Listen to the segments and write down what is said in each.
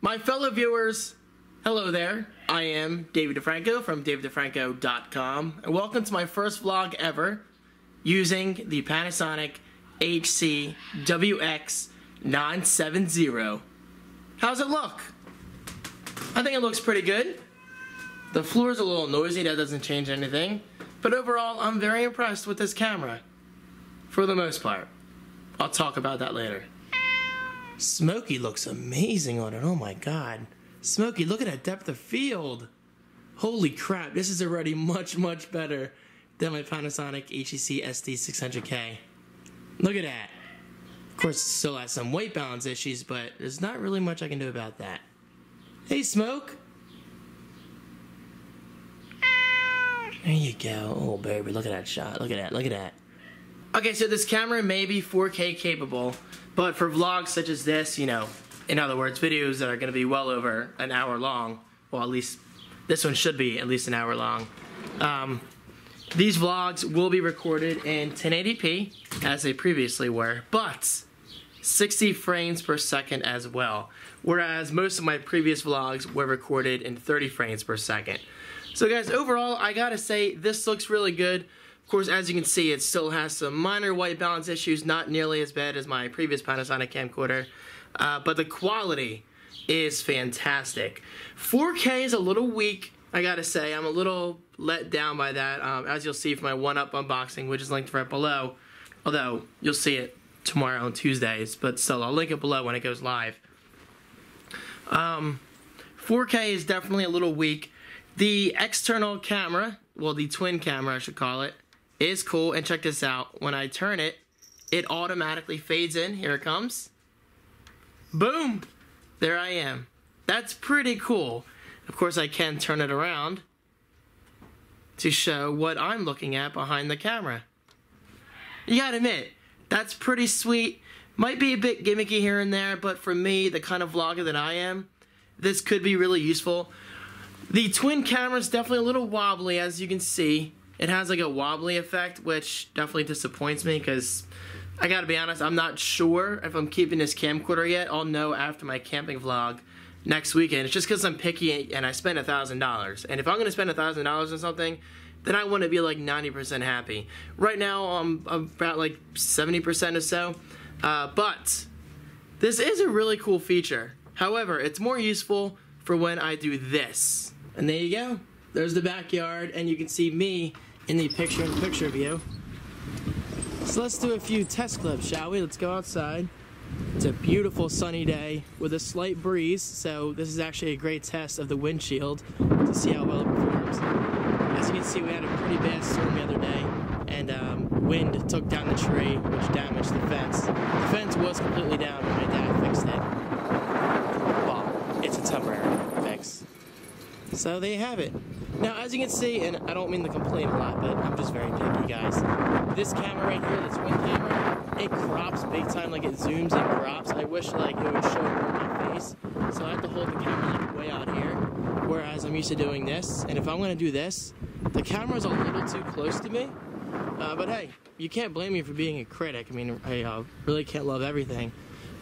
My fellow viewers, hello there. I am David DeFranco from daviddefranco.com, and welcome to my first vlog ever using the Panasonic HC-WX970. How's it look? I think it looks pretty good. The floor's a little noisy, that doesn't change anything, but overall I'm very impressed with this camera, for the most part. I'll talk about that later. Smokey looks amazing on it, oh my god. Smokey, look at that depth of field. Holy crap, this is already much better than my Panasonic HC SD600K. Look at that. Of course, it still has some weight balance issues, but there's not really much I can do about that. Hey, Smoke. There you go. Oh, baby, look at that shot. Look at that, look at that. Okay, so this camera may be 4K capable, but for vlogs such as this, you know, in other words, videos that are going to be well over an hour long, well, at least this one should be at least an hour long, these vlogs will be recorded in 1080p, as they previously were, but 60 frames per second as well, whereas most of my previous vlogs were recorded in 30 frames per second. So guys, overall, I gotta say, this looks really good. Of course, as you can see, it still has some minor white balance issues, not nearly as bad as my previous Panasonic camcorder, but the quality is fantastic. 4K is a little weak, I gotta say. I'm a little let down by that, as you'll see from my 1UP unboxing, which is linked right below, although you'll see it tomorrow on Tuesdays, but still, I'll link it below when it goes live. 4K is definitely a little weak. The external camera, well, the twin camera I should call it, is cool, and check this out. When I turn it, it automatically fades in. Here it comes. Boom! There I am. That's pretty cool. Of course, I can turn it around to show what I'm looking at behind the camera. You gotta admit, that's pretty sweet. Might be a bit gimmicky here and there, but for me, the kind of vlogger that I am, this could be really useful. The twin camera is definitely a little wobbly, as you can see. It has like a wobbly effect, which definitely disappoints me because I gotta be honest, I'm not sure if I'm keeping this camcorder yet. I'll know after my camping vlog next weekend. It's just because I'm picky and I spent $1,000. And if I'm gonna spend $1,000 on something, then I want to be like 90% happy. Right now, I'm about like 70% or so. But this is a really cool feature. However, it's more useful for when I do this. And there you go. There's the backyard, and you can see me in the picture-in-picture view. So let's do a few test clips, shall we? Let's go outside. It's a beautiful sunny day with a slight breeze, so this is actually a great test of the windshield to see how well it performs. As you can see, we had a pretty bad storm the other day, and wind took down the tree, which damaged the fence. The fence was completely down when my dad fixed it. Well, it's a temporary fix. So there you have it. Now, as you can see, and I don't mean to complain a lot, but I'm just very picky, guys. This camera right here, the twin camera, it crops big time, like it zooms and crops. I wish like it would show more of my face, so I have to hold the camera like way out here, whereas I'm used to doing this. And if I'm gonna do this, the camera's a little too close to me. But hey, you can't blame me for being a critic. I mean, I really can't love everything.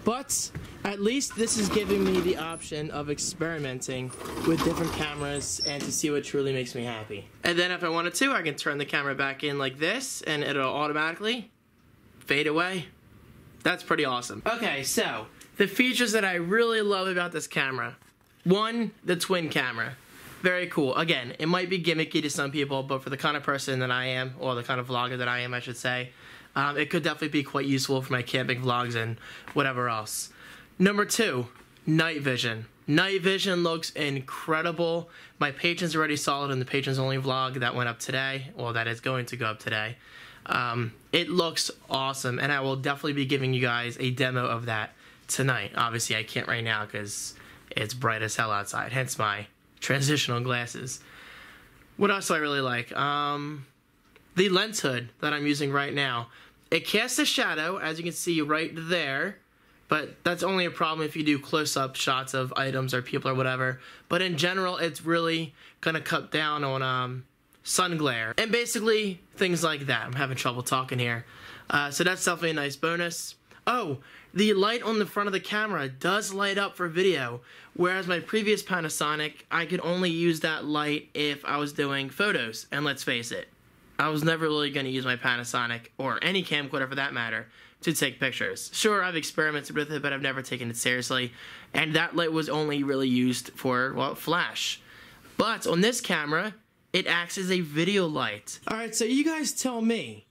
But at least this is giving me the option of experimenting with different cameras and to see what truly makes me happy. And then if I wanted to, I can turn the camera back in like this and it'll automatically fade away. That's pretty awesome. Okay, so the features that I really love about this camera. One, the twin camera. Very cool. Again, it might be gimmicky to some people, but for the kind of person that I am, or the kind of vlogger that I am, I should say, it could definitely be quite useful for my camping vlogs and whatever else. Number two, night vision. Night vision looks incredible. My patrons already saw it in the patrons only vlog that went up today, or that is going to go up today. It looks awesome, and I will definitely be giving you guys a demo of that tonight. Obviously, I can't right now because it's bright as hell outside, hence my transitional glasses. What else do I really like? The lens hood that I'm using right now. It casts a shadow, as you can see right there, but that's only a problem if you do close-up shots of items or people or whatever. But in general, it's really gonna cut down on sun glare and basically things like that. I'm having trouble talking here. So that's definitely a nice bonus. Oh, the light on the front of the camera does light up for video, whereas my previous Panasonic, I could only use that light if I was doing photos. And let's face it, I was never really going to use my Panasonic, or any camcorder for that matter, to take pictures. Sure, I've experimented with it, but I've never taken it seriously. And that light was only really used for, well, flash. But on this camera, it acts as a video light. Alright, so you guys tell me,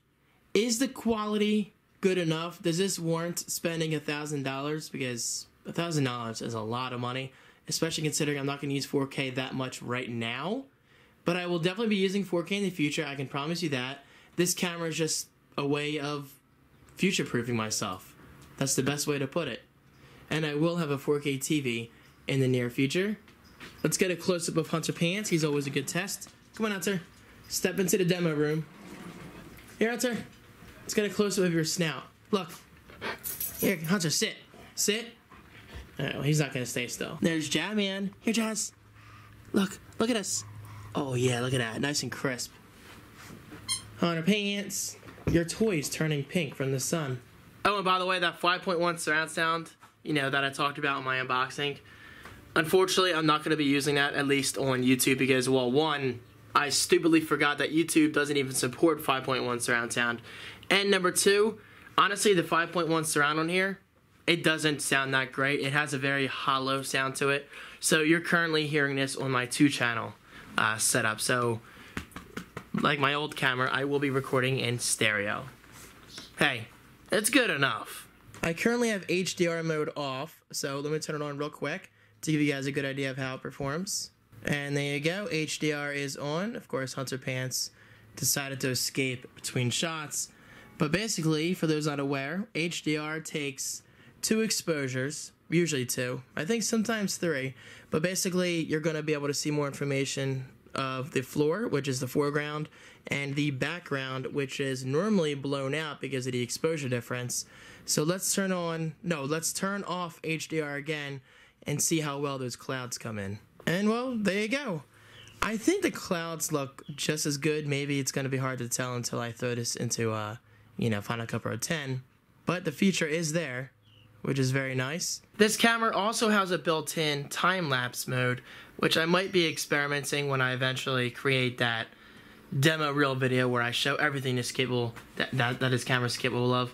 is the quality good enough? Does this warrant spending $1,000? Because $1,000 is a lot of money, especially considering I'm not going to use 4K that much right now. But I will definitely be using 4K in the future, I can promise you that. This camera is just a way of future-proofing myself. That's the best way to put it. And I will have a 4K TV in the near future. Let's get a close-up of Hunter Pants. He's always a good test. Come on, Hunter. Step into the demo room. Here, Hunter. Let's get a close-up of your snout. Look. Here, Hunter, sit. Sit. Alright, well, he's not going to stay still. There's Jazz. Here, Jazz. Look. Look at us. Oh, yeah, look at that. Nice and crisp. Hunter Pants. Your toy's turning pink from the sun. Oh, and by the way, that 5.1 surround sound, you know, that I talked about in my unboxing, unfortunately, I'm not going to be using that, at least on YouTube, because, well, one, I stupidly forgot that YouTube doesn't even support 5.1 surround sound. And number two, honestly, the 5.1 surround on here, it doesn't sound that great. It has a very hollow sound to it. So you're currently hearing this on my 2-channel setup. So, like my old camera, I will be recording in stereo. Hey, it's good enough. I currently have HDR mode off, so let me turn it on real quick to give you guys a good idea of how it performs. And there you go, HDR is on. Of course, Hunter Pants decided to escape between shots. But basically, for those not aware, HDR takes 2 exposures, usually 2, I think sometimes 3, but basically you're going to be able to see more information of the floor, which is the foreground, and the background, which is normally blown out because of the exposure difference. So let's turn off HDR again and see how well those clouds come in. And well, there you go. I think the clouds look just as good. Maybe it's going to be hard to tell until I throw this into, Final Cut Pro 10. But the feature is there, which is very nice. This camera also has a built-in time-lapse mode, which I might be experimenting when I eventually create that demo reel video where I show everything this capable that this camera is capable of.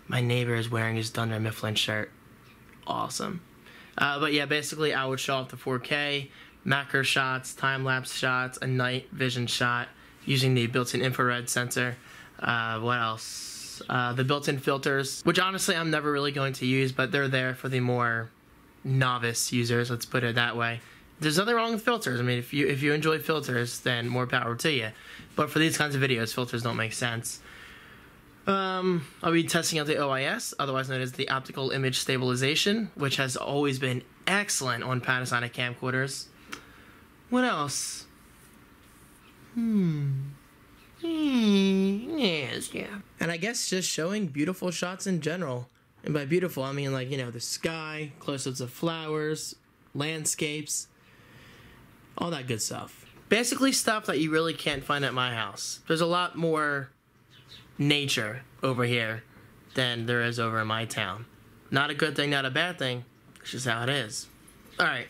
My neighbor is wearing his Dunder Mifflin shirt. Awesome. But yeah, basically I would show off the 4K, macro shots, time-lapse shots, a night vision shot using the built-in infrared sensor. What else? The built-in filters, which honestly I'm never really going to use, but they're there for the more novice users, let's put it that way. There's nothing wrong with filters. I mean, if you enjoy filters, then more power to you. But for these kinds of videos, filters don't make sense. I'll be testing out the OIS, otherwise known as the optical image stabilization, which has always been excellent on Panasonic camcorders. What else? Yes, yeah. And I guess just showing beautiful shots in general. And by beautiful, I mean like, the sky, close-ups of flowers, landscapes, all that good stuff. Basically stuff that you really can't find at my house. There's a lot more nature over here than there is over in my town. Not a good thing, not a bad thing. It's just how it is. Alright,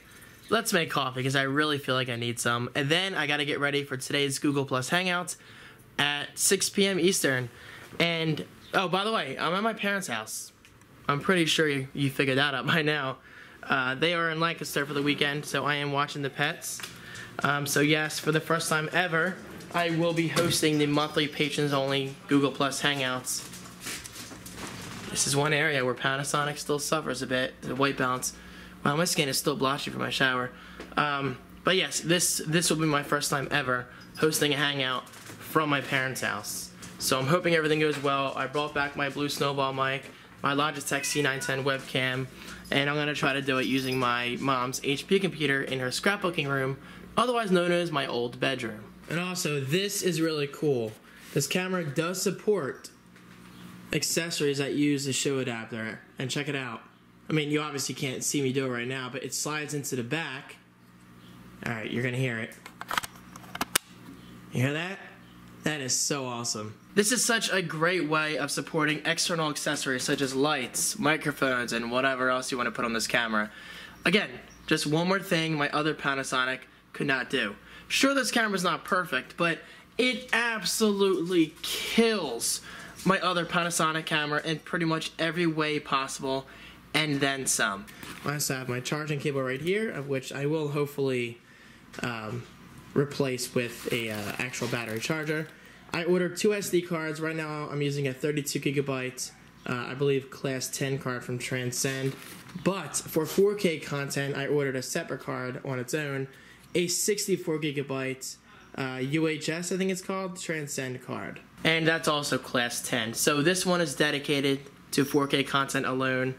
let's make coffee because I really feel like I need some. And then I gotta get ready for today's Google Plus Hangout at 6 p.m. Eastern. And, oh, by the way, I'm at my parents' house. I'm pretty sure you figured that out by now. They are in Lancaster for the weekend, so I am watching the pets. So yes, for the first time ever, I will be hosting the monthly patrons-only Google Plus Hangouts. This is one area where Panasonic still suffers a bit, the white balance. Wow, my skin is still blotchy from my shower. But yes, this will be my first time ever hosting a hangout from my parents' house. So I'm hoping everything goes well. I brought back my Blue Snowball mic, my Logitech C910 webcam, and I'm going to try to do it using my mom's HP computer in her scrapbooking room, otherwise known as my old bedroom. And also, this is really cool. This camera does support accessories that use the show adapter, and check it out. I mean, you obviously can't see me do it right now, but it slides into the back. Alright, you're going to hear it. You hear that? That is so awesome. This is such a great way of supporting external accessories such as lights, microphones, and whatever else you want to put on this camera. Again, just one more thing my other Panasonic could not do. Sure, this camera's not perfect, but it absolutely kills my other Panasonic camera in pretty much every way possible, and then some. I also have my charging cable right here, of which I will hopefully replace with a actual battery charger. I ordered 2 SD cards. Right now I'm using a 32 gigabyte, I believe class 10 card from Transcend. But for 4K content, I ordered a separate card on its own, a 64 gigabyte UHS, I think it's called, Transcend card. And that's also class 10. So this one is dedicated to 4K content alone,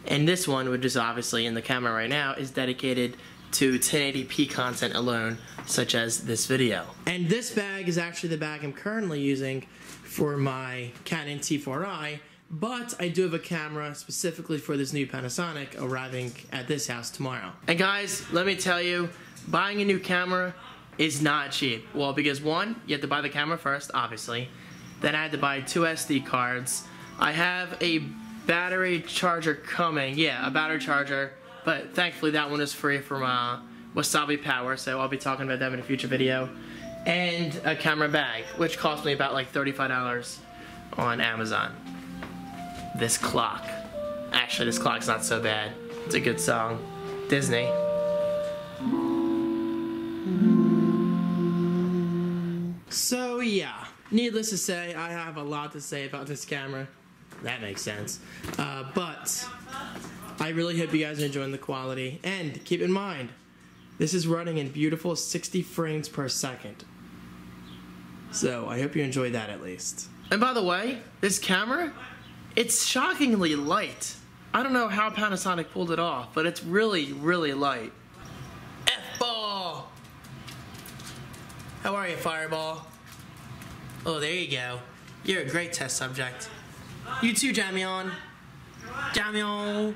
and this one, which is obviously in the camera right now, is dedicated to 1080p content alone, such as this video. And this bag is actually the bag I'm currently using for my Canon T4i, but I do have a camera specifically for this new Panasonic arriving at this house tomorrow. And guys, let me tell you, buying a new camera is not cheap. Well, because one, you have to buy the camera first, obviously. Then I had to buy 2 SD cards. I have a battery charger coming. Yeah, a battery charger. But thankfully that one is free from Wasabi Power, so I'll be talking about them in a future video. And a camera bag, which cost me about like $35 on Amazon. This clock. Actually, this clock's not so bad. It's a good song. Disney. So yeah, needless to say, I have a lot to say about this camera. That makes sense. But I really hope you guys are enjoying the quality. And keep in mind, this is running in beautiful 60 frames per second. So I hope you enjoyed that at least. And by the way, this camera, it's shockingly light. I don't know how Panasonic pulled it off, but it's really, really light. F-ball! How are you, Fireball? Oh, there you go. You're a great test subject. You too, Jamion. Jamion.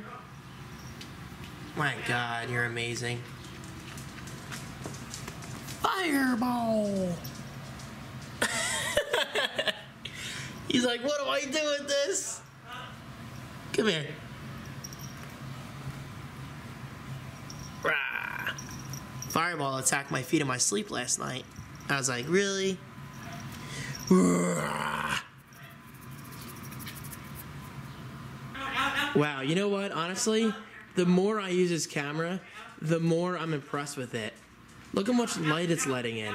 My God, you're amazing. Fireball. He's like, what do I do with this? Come here. Rah. Fireball attacked my feet in my sleep last night. I was like, really? Rah. Wow, you know what? Honestly, the more I use this camera, the more I'm impressed with it. Look how much light it's letting in.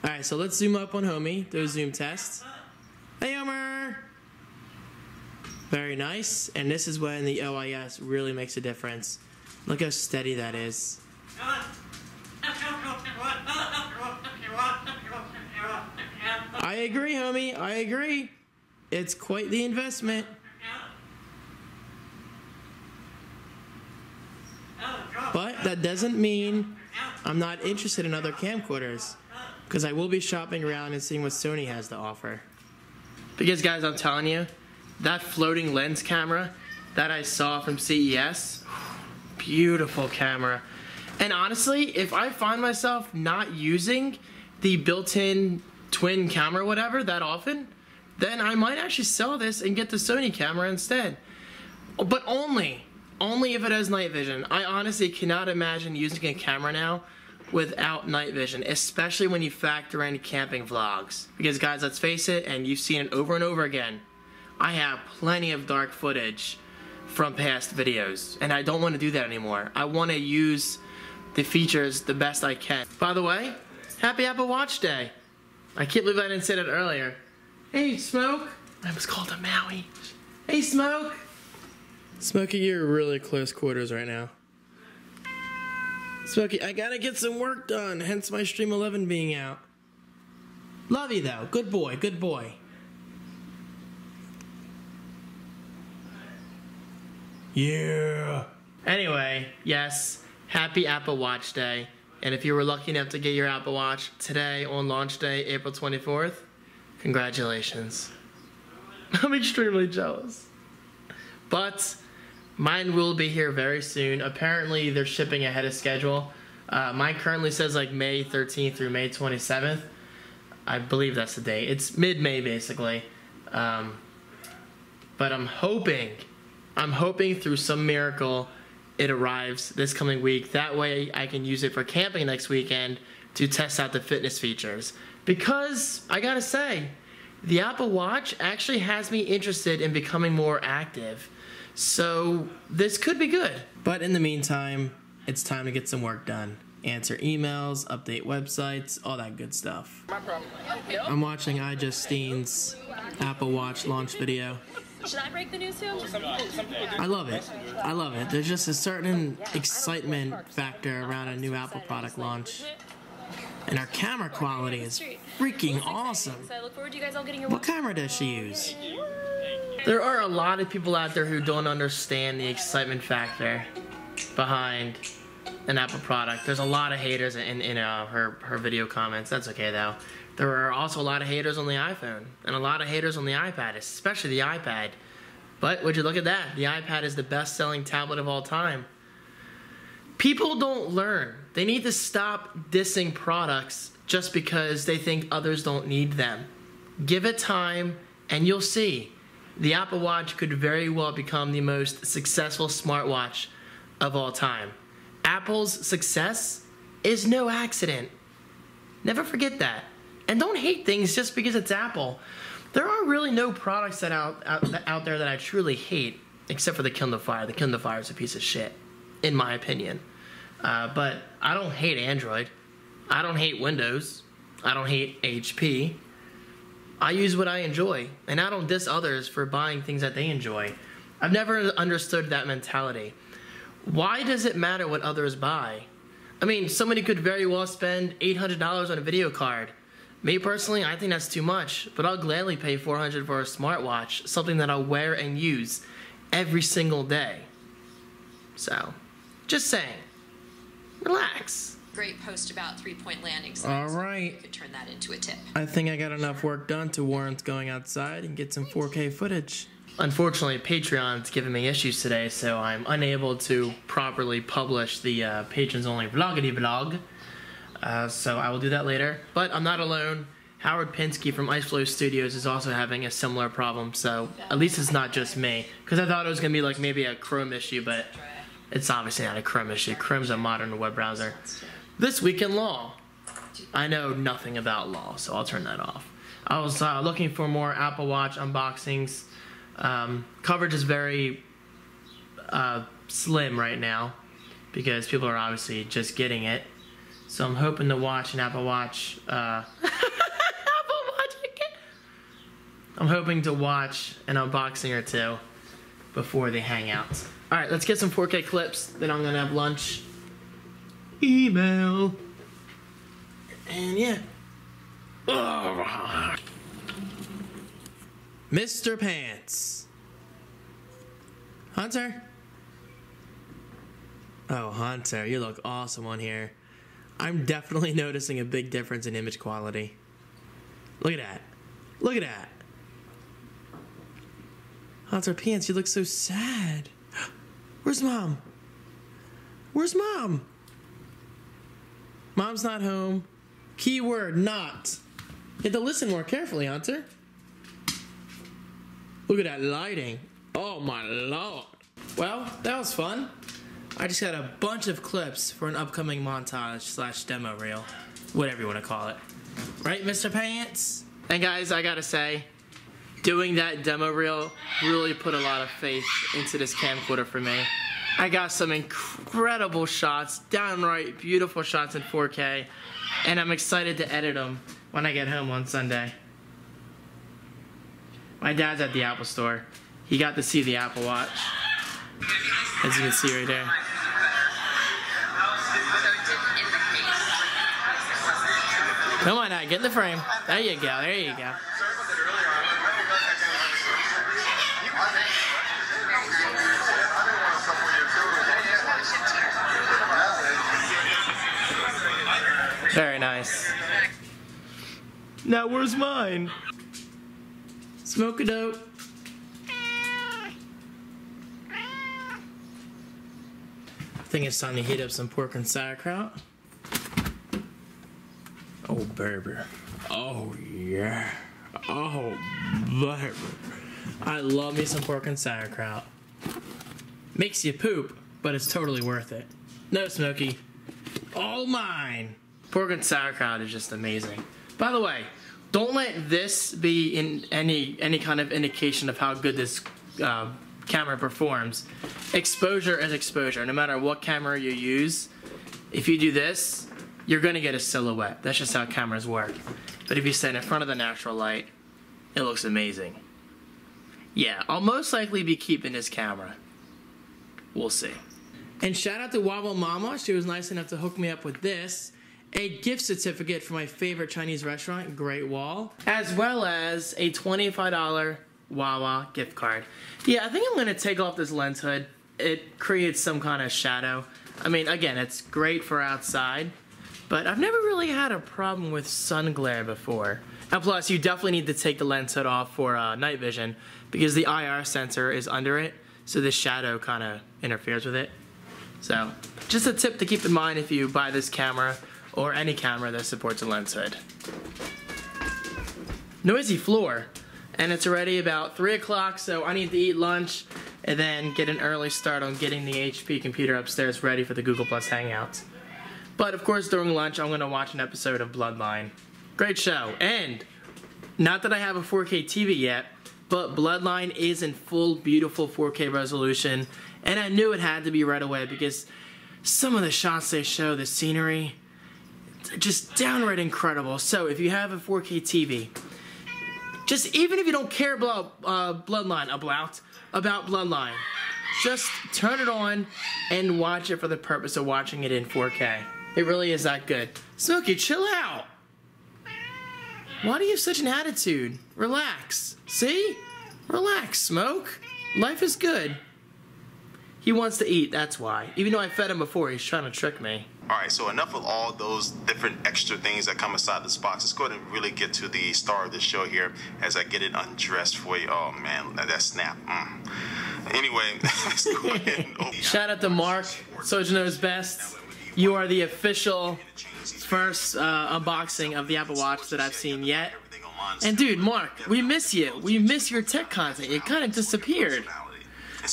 Alright, so let's zoom up on Homie. Do a zoom test. Hey, Homer! Very nice. And this is when the OIS really makes a difference. Look how steady that is. I agree, Homie. I agree. It's quite the investment. But that doesn't mean I'm not interested in other camcorders, because I will be shopping around and seeing what Sony has to offer. Because guys, I'm telling you, that floating lens camera that I saw from CES, beautiful camera. And honestly, if I find myself not using the built-in twin camera, whatever, that often, then I might actually sell this and get the Sony camera instead. But only if it has night vision. I honestly cannot imagine using a camera now without night vision, especially when you factor in camping vlogs. Because guys, let's face it, and you've seen it over and over again, I have plenty of dark footage from past videos, and I don't want to do that anymore. I want to use the features the best I can. By the way, happy Apple Watch Day. I can't believe I didn't say that earlier. Hey, Smoke. I was called a Maui. Hey, Smoke. Smokey, you're really close quarters right now. Smokey, I gotta get some work done, hence my Stream 11 being out. Love you though, good boy, good boy. Yeah. Anyway, yes, happy Apple Watch Day. And if you were lucky enough to get your Apple Watch today on launch day, April 24th, congratulations. I'm extremely jealous. But mine will be here very soon. Apparently, they're shipping ahead of schedule. Mine currently says like May 13th through May 27th. I believe that's the date. It's mid-May basically. But I'm hoping through some miracle it arrives this coming week. That way I can use it for camping next weekend to test out the fitness features. Because I gotta say, the Apple Watch actually has me interested in becoming more active. So this could be good. But in the meantime, it's time to get some work done. Answer emails, update websites, all that good stuff. I'm watching iJustine Apple Watch launch video. Should I break the news to him? I love it. I love it. There's just a certain excitement factor around a new Apple product launch. And our camera quality is freaking awesome. So I look forward to you guys all getting your What camera does she use? There are a lot of people out there who don't understand the excitement factor behind an Apple product. There's a lot of haters in her video comments. That's okay though. There are also a lot of haters on the iPhone and a lot of haters on the iPad, especially the iPad. But would you look at that? The iPad is the best-selling tablet of all time. People don't learn. They need to stop dissing products just because they think others don't need them. Give it time and you'll see. The Apple Watch could very well become the most successful smartwatch of all time. Apple's success is no accident. Never forget that. And don't hate things just because it's Apple. There are really no products that out there that I truly hate, except for the Kindle Fire. The Kindle Fire is a piece of shit, in my opinion. But I don't hate Android. I don't hate Windows. I don't hate HP. I use what I enjoy, and I don't diss others for buying things that they enjoy. I've never understood that mentality. Why does it matter what others buy? I mean, somebody could very well spend $800 on a video card. Me personally, I think that's too much, but I'll gladly pay $400 for a smartwatch, something that I'll wear and use every single day. So, just saying, relax. Great post about three-point landings. All right. You could turn that into a tip. I think I got enough work done to warrant going outside and get some 4K footage. Unfortunately, Patreon's giving me issues today, so I'm unable to properly publish the patrons-only vloggity vlog. So I will do that later. But I'm not alone. Howard Pinsky from IceFlow Studios is also having a similar problem, so at least it's not just me. Because I thought it was going to be like maybe a Chrome issue, but it's obviously not a Chrome issue. Chrome's a modern web browser. This week in law. I know nothing about law, so I'll turn that off. I was looking for more Apple Watch unboxings. Coverage is very slim right now because people are obviously just getting it. So I'm hoping to watch an Apple Watch. Apple Watch again. I'm hoping to watch an unboxing or two before they hang out. All right, let's get some 4K clips. Then I'm gonna have lunch. Email. And yeah. Mr. Pants. Hunter? Oh, Hunter, you look awesome on here. I'm definitely noticing a big difference in image quality. Look at that. Look at that. Hunter Pants, you look so sad. Where's Mom? Where's Mom? Mom's not home. Keyword not. You have to listen more carefully, Hunter. Look at that lighting. Oh my lord. Well, that was fun. I just got a bunch of clips for an upcoming montage / demo reel. Whatever you want to call it. Right, Mr. Pants? And guys, I gotta say, doing that demo reel really put a lot of faith into this camcorder for me. I got some incredible shots, downright beautiful shots in 4K, and I'm excited to edit them when I get home on Sunday. My dad's at the Apple store. He got to see the Apple Watch, as you can see right there. Come on now, get in the frame. There you go, there you go. Very nice. Now where's mine? Smoke a dope. I think it's time to heat up some pork and sauerkraut. Oh, baby. Oh, yeah. Oh, baby. I love me some pork and sauerkraut. Makes you poop, but it's totally worth it. No, Smokey. All mine. Pork and sauerkraut is just amazing. By the way, don't let this be in any kind of indication of how good this camera performs. Exposure is exposure. No matter what camera you use, if you do this, you're gonna get a silhouette. That's just how cameras work. But if you stand in front of the natural light, it looks amazing. Yeah, I'll most likely be keeping this camera. We'll see. And shout out to Wobble Mama. She was nice enough to hook me up with this. A gift certificate for my favorite Chinese restaurant, Great Wall. As well as a $25 Wawa gift card. Yeah, I think I'm gonna take off this lens hood. It creates some kind of shadow. I mean, again, it's great for outside, but I've never really had a problem with sun glare before. And plus, you definitely need to take the lens hood off for night vision because the IR sensor is under it, so the shadow kind of interferes with it. So, just a tip to keep in mind if you buy this camera or any camera that supports a lens hood. Noisy floor, and it's already about 3 o'clock, so I need to eat lunch and then get an early start on getting the HP computer upstairs ready for the Google Plus Hangouts. But of course, during lunch, I'm going to watch an episode of Bloodline. Great show, and not that I have a 4K TV yet, but Bloodline is in full, beautiful 4K resolution, and I knew it had to be right away because some of the shots they show, the scenery, just downright incredible. So if you have a 4K TV, just even if you don't care about Bloodline, about Bloodline, just turn it on and watch it for the purpose of watching it in 4K. It really is that good. Smokey, chill out. Why do you have such an attitude? Relax. See? Relax, Smoke. Life is good. He wants to eat, that's why. Even though I fed him before, he's trying to trick me. Alright, so enough of all those different extra things that come inside this box. Let's go ahead and really get to the star of the show here as I get it undressed for you. Oh man, that snap. Anyway, let's go ahead and shout out to Mark, Soja Knows Best. You are the official first unboxing of the Apple Watch that I've seen yet. And dude, Mark, we miss you. We miss your tech content. It kind of disappeared.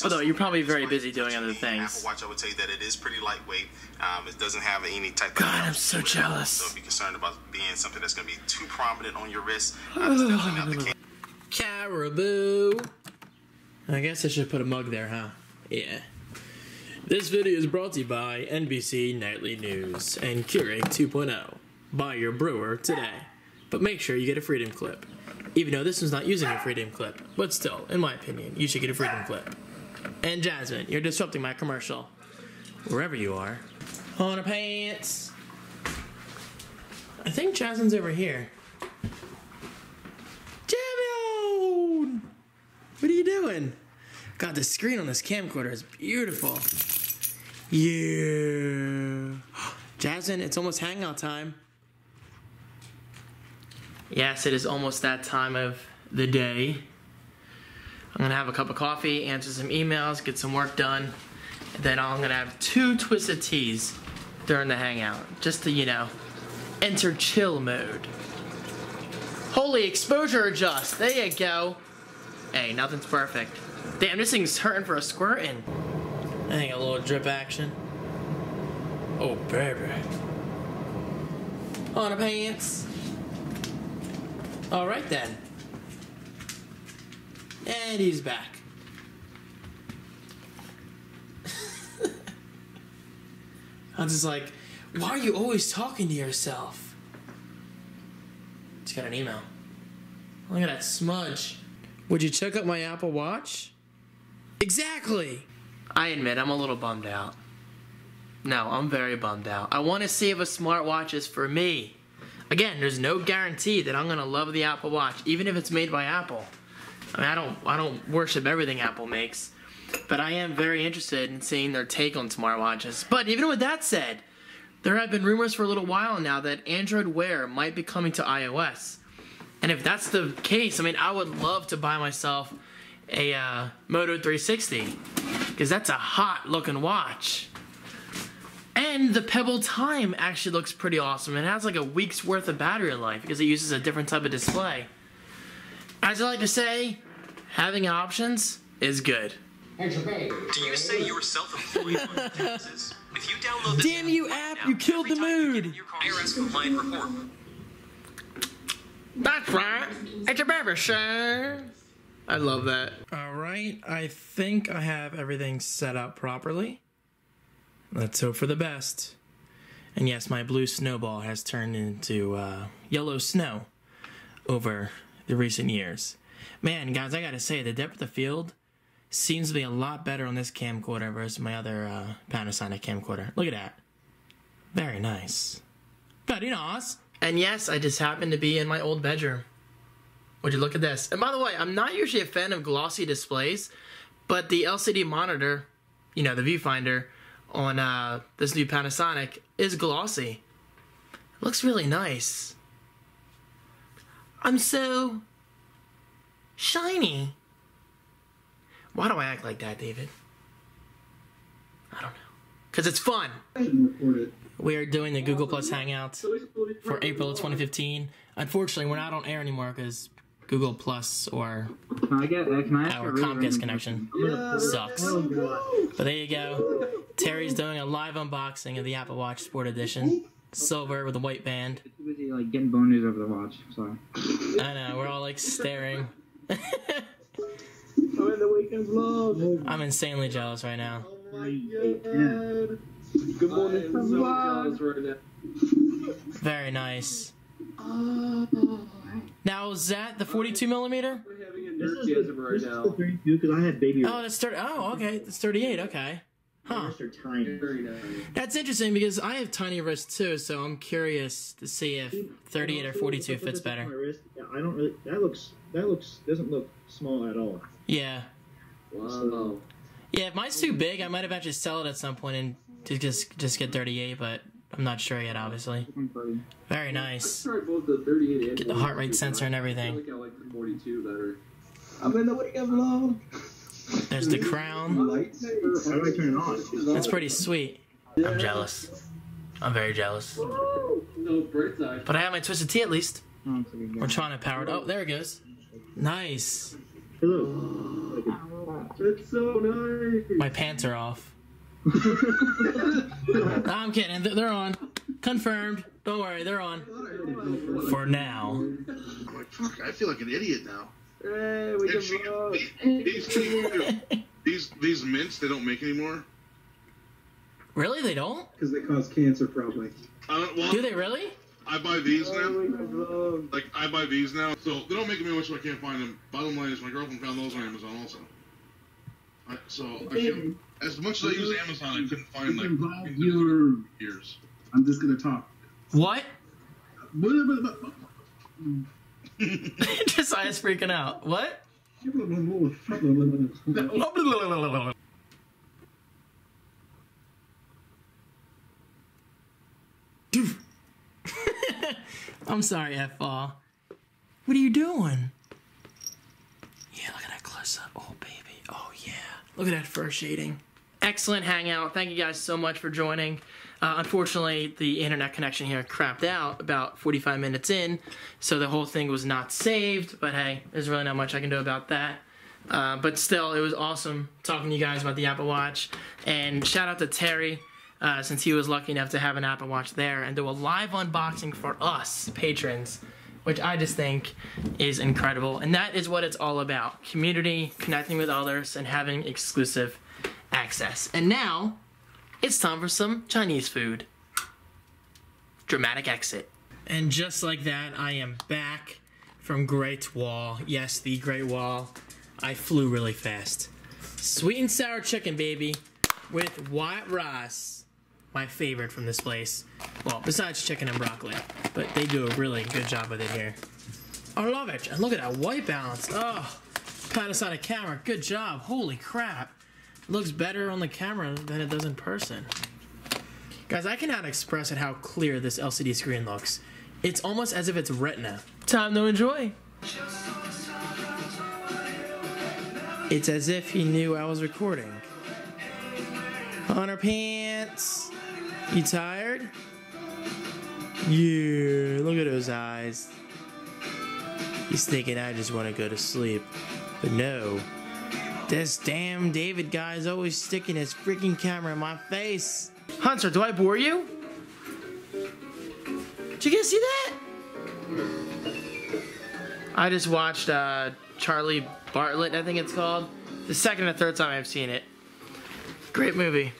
Although you're probably very busy doing other things. Apple Watch, I would tell you that it is pretty lightweight. It doesn't have any type of... God, I'm so jealous. So if you're concerned about being something that's going to be too prominent on your wrist, that's definitely not the case. Caribou. I guess I should put a mug there, huh? Yeah. This video is brought to you by NBC Nightly News and Keurig 2.0. Buy your brewer today. But make sure you get a Freedom Clip. Even though this one's not using a Freedom Clip. But still, in my opinion, you should get a Freedom Clip. And Jasmine, you're disrupting my commercial. Wherever you are. On her pants. I think Jasmine's over here. Jasmine! What are you doing? God, the screen on this camcorder is beautiful. Yeah. Jasmine, it's almost hangout time. Yes, it is almost that time of the day. I'm gonna have a cup of coffee, answer some emails, get some work done, and then I'm gonna have 2 Twisted Teas during the hangout, just to, you know, enter chill mode. Holy exposure adjust, there you go. Hey, nothing's perfect. Damn, this thing's hurting for a squirting. I think a little drip action. Oh, baby. On the pants. Alright then. And he's back. I'm just like, why are you always talking to yourself? Just got an email. Look at that smudge. Would you check out my Apple Watch? Exactly! I admit, I'm a little bummed out. No, I'm very bummed out. I want to see if a smartwatch is for me. Again, there's no guarantee that I'm gonna love the Apple Watch, even if it's made by Apple. I mean, I don't worship everything Apple makes, but I am very interested in seeing their take on smartwatches. But even with that said, there have been rumors for a little while now that Android Wear might be coming to iOS. And if that's the case, I mean, I would love to buy myself a Moto 360, because that's a hot looking watch. And And the Pebble Time actually looks pretty awesome. It has like a week's worth of battery life because it uses a different type of display. As I like to say, having options is good. Do you say you're self-employed on taxes? If you download this Damn you app, you killed the mood. IRS compliant report. That's right. It's a baby show. I love that. Alright, I think I have everything set up properly. Let's hope for the best. And yes, my blue snowball has turned into yellow snow over the recent years. Man, guys, I gotta say, the depth of field seems to be a lot better on this camcorder versus my other Panasonic camcorder. Look at that. Very nice. Very nice. And yes, I just happened to be in my old bedroom. Would you look at this? And by the way, I'm not usually a fan of glossy displays, but the LCD monitor, you know, the viewfinder on this new Panasonic is glossy. It looks really nice. I'm so shiny. Why do I act like that, David? I don't know. Because it's fun. We are doing the Google Plus Hangout for April of 2015. Unfortunately, we're not on air anymore because Google Plus or our Comcast connection sucks. But there you go. Terry's doing a live unboxing of the Apple Watch Sport Edition. Silver with a white band. Too busy like getting boners over the watch. Sorry. I know, we're all like staring. I'm in the weekend vlog. I'm insanely jealous right now. Oh my god. Good morning from vlog. Very nice. Now is that the 42 millimeter? We're having a nerdgasm right now. This is the 32 because I had baby. Oh, that's 30. Oh, okay, it's 38. Okay. Huh. They're tiny. Very nice. That's interesting because I have tiny wrists too, so I'm curious to see if 38 or 42 fits better. Yeah, I don't really. Doesn't look small at all. Yeah. Wow. Yeah, if mine's too big, I might eventually sell it at some point and to just get 38, but I'm not sure yet, obviously. Very nice. I tried both the 38 and Get the heart rate sensor and everything. I like the 42 better. I'm in the weekend vlog. There's the crown. How do I turn it on? That's pretty sweet. I'm jealous. I'm very jealous. No bird's eye. But I have my Twisted Tea at least. We're trying to power it. Oh, there it goes. Nice. Hello. It's so nice. My pants are off. No, I'm kidding. They're on. Confirmed. Don't worry, they're on. For now. I'm like, fuck, I feel like an idiot now. Hey, we can vlog. These mints they don't make anymore. Really? They don't? Because they cause cancer, probably. Well, Do they really? I buy these now. We can vlog. Like I buy these now, so they don't make them anymore, so I can't find them. Bottom line is, my girlfriend found those on Amazon also. I feel, as much as I use Amazon, I couldn't find like years. I'm just gonna talk. What? Josiah's freaking out. What? I'm sorry, F-Ball. What are you doing? Yeah, look at that close up. Oh, baby. Oh, yeah. Look at that fur shading. Excellent hangout. Thank you guys so much for joining. Unfortunately, the internet connection here crapped out about 45 minutes in, so the whole thing was not saved, but hey, there's really not much I can do about that. But still, it was awesome talking to you guys about the Apple Watch, and shout out to Terry, since he was lucky enough to have an Apple Watch there, and do a live unboxing for us, patrons, which I just think is incredible, and that is what it's all about. Community, connecting with others, and having exclusive access. And now, it's time for some Chinese food. Dramatic exit. And just like that, I am back from Great Wall. Yes, the Great Wall. I flew really fast. Sweet and sour chicken, baby, with white rice. My favorite from this place. Well, besides chicken and broccoli. But they do a really good job with it here. I love it. And look at that white balance. Oh, Panasonic camera. Good job. Holy crap. It looks better on the camera than it does in person. Guys, I cannot express at how clear this LCD screen looks. It's almost as if it's retina. Time to enjoy. It's as if he knew I was recording. On our pants. You tired? Yeah, look at those eyes. He's thinking I just want to go to sleep. But no. This damn David guy is always sticking his freaking camera in my face. Hunter, do I bore you? Did you guys see that? I just watched Charlie Bartlett, I think it's called. The second or third time I've seen it. Great movie.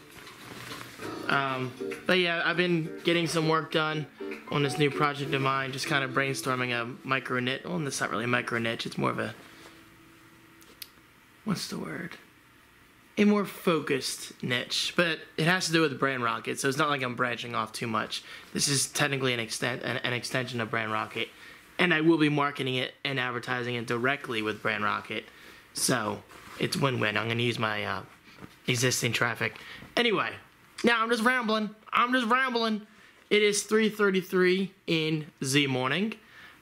But yeah, I've been getting some work done on this new project of mine, just kind of brainstorming a micro niche. Well, it's not really a micro niche, it's more of a, what's the word? A more focused niche, but it has to do with Brand Rocket, so it's not like I'm branching off too much. This is technically an extension of Brand Rocket, and I will be marketing it and advertising it directly with Brand Rocket, so it's win-win. I'm going to use my existing traffic. Anyway, now I'm just rambling. It is 3:33 in the morning.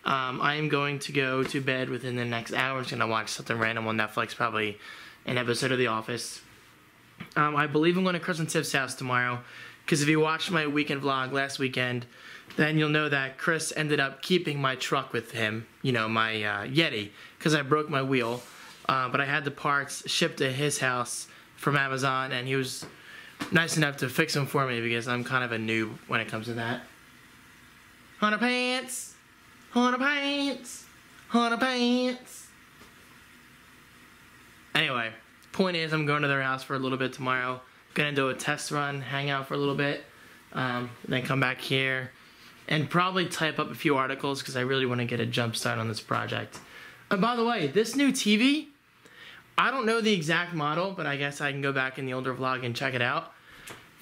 I am going to go to bed within the next hour. I'm just going to watch something random on Netflix, probably an episode of The Office. I believe I'm going to Chris and Tiff's house tomorrow, because if you watched my weekend vlog last weekend, then you'll know that Chris ended up keeping my truck with him, you know, my Yeti, because I broke my wheel. But I had the parts shipped to his house from Amazon, and he was nice enough to fix them for me, because I'm kind of a noob when it comes to that. Hunter pants! Hunter pants! Hunter pants! Anyway, point is, I'm going to their house for a little bit tomorrow. Gonna do a test run, hang out for a little bit, then come back here, and probably type up a few articles, because I really want to get a jump start on this project. And by the way, this new TV, I don't know the exact model, but I guess I can go back in the older vlog and check it out.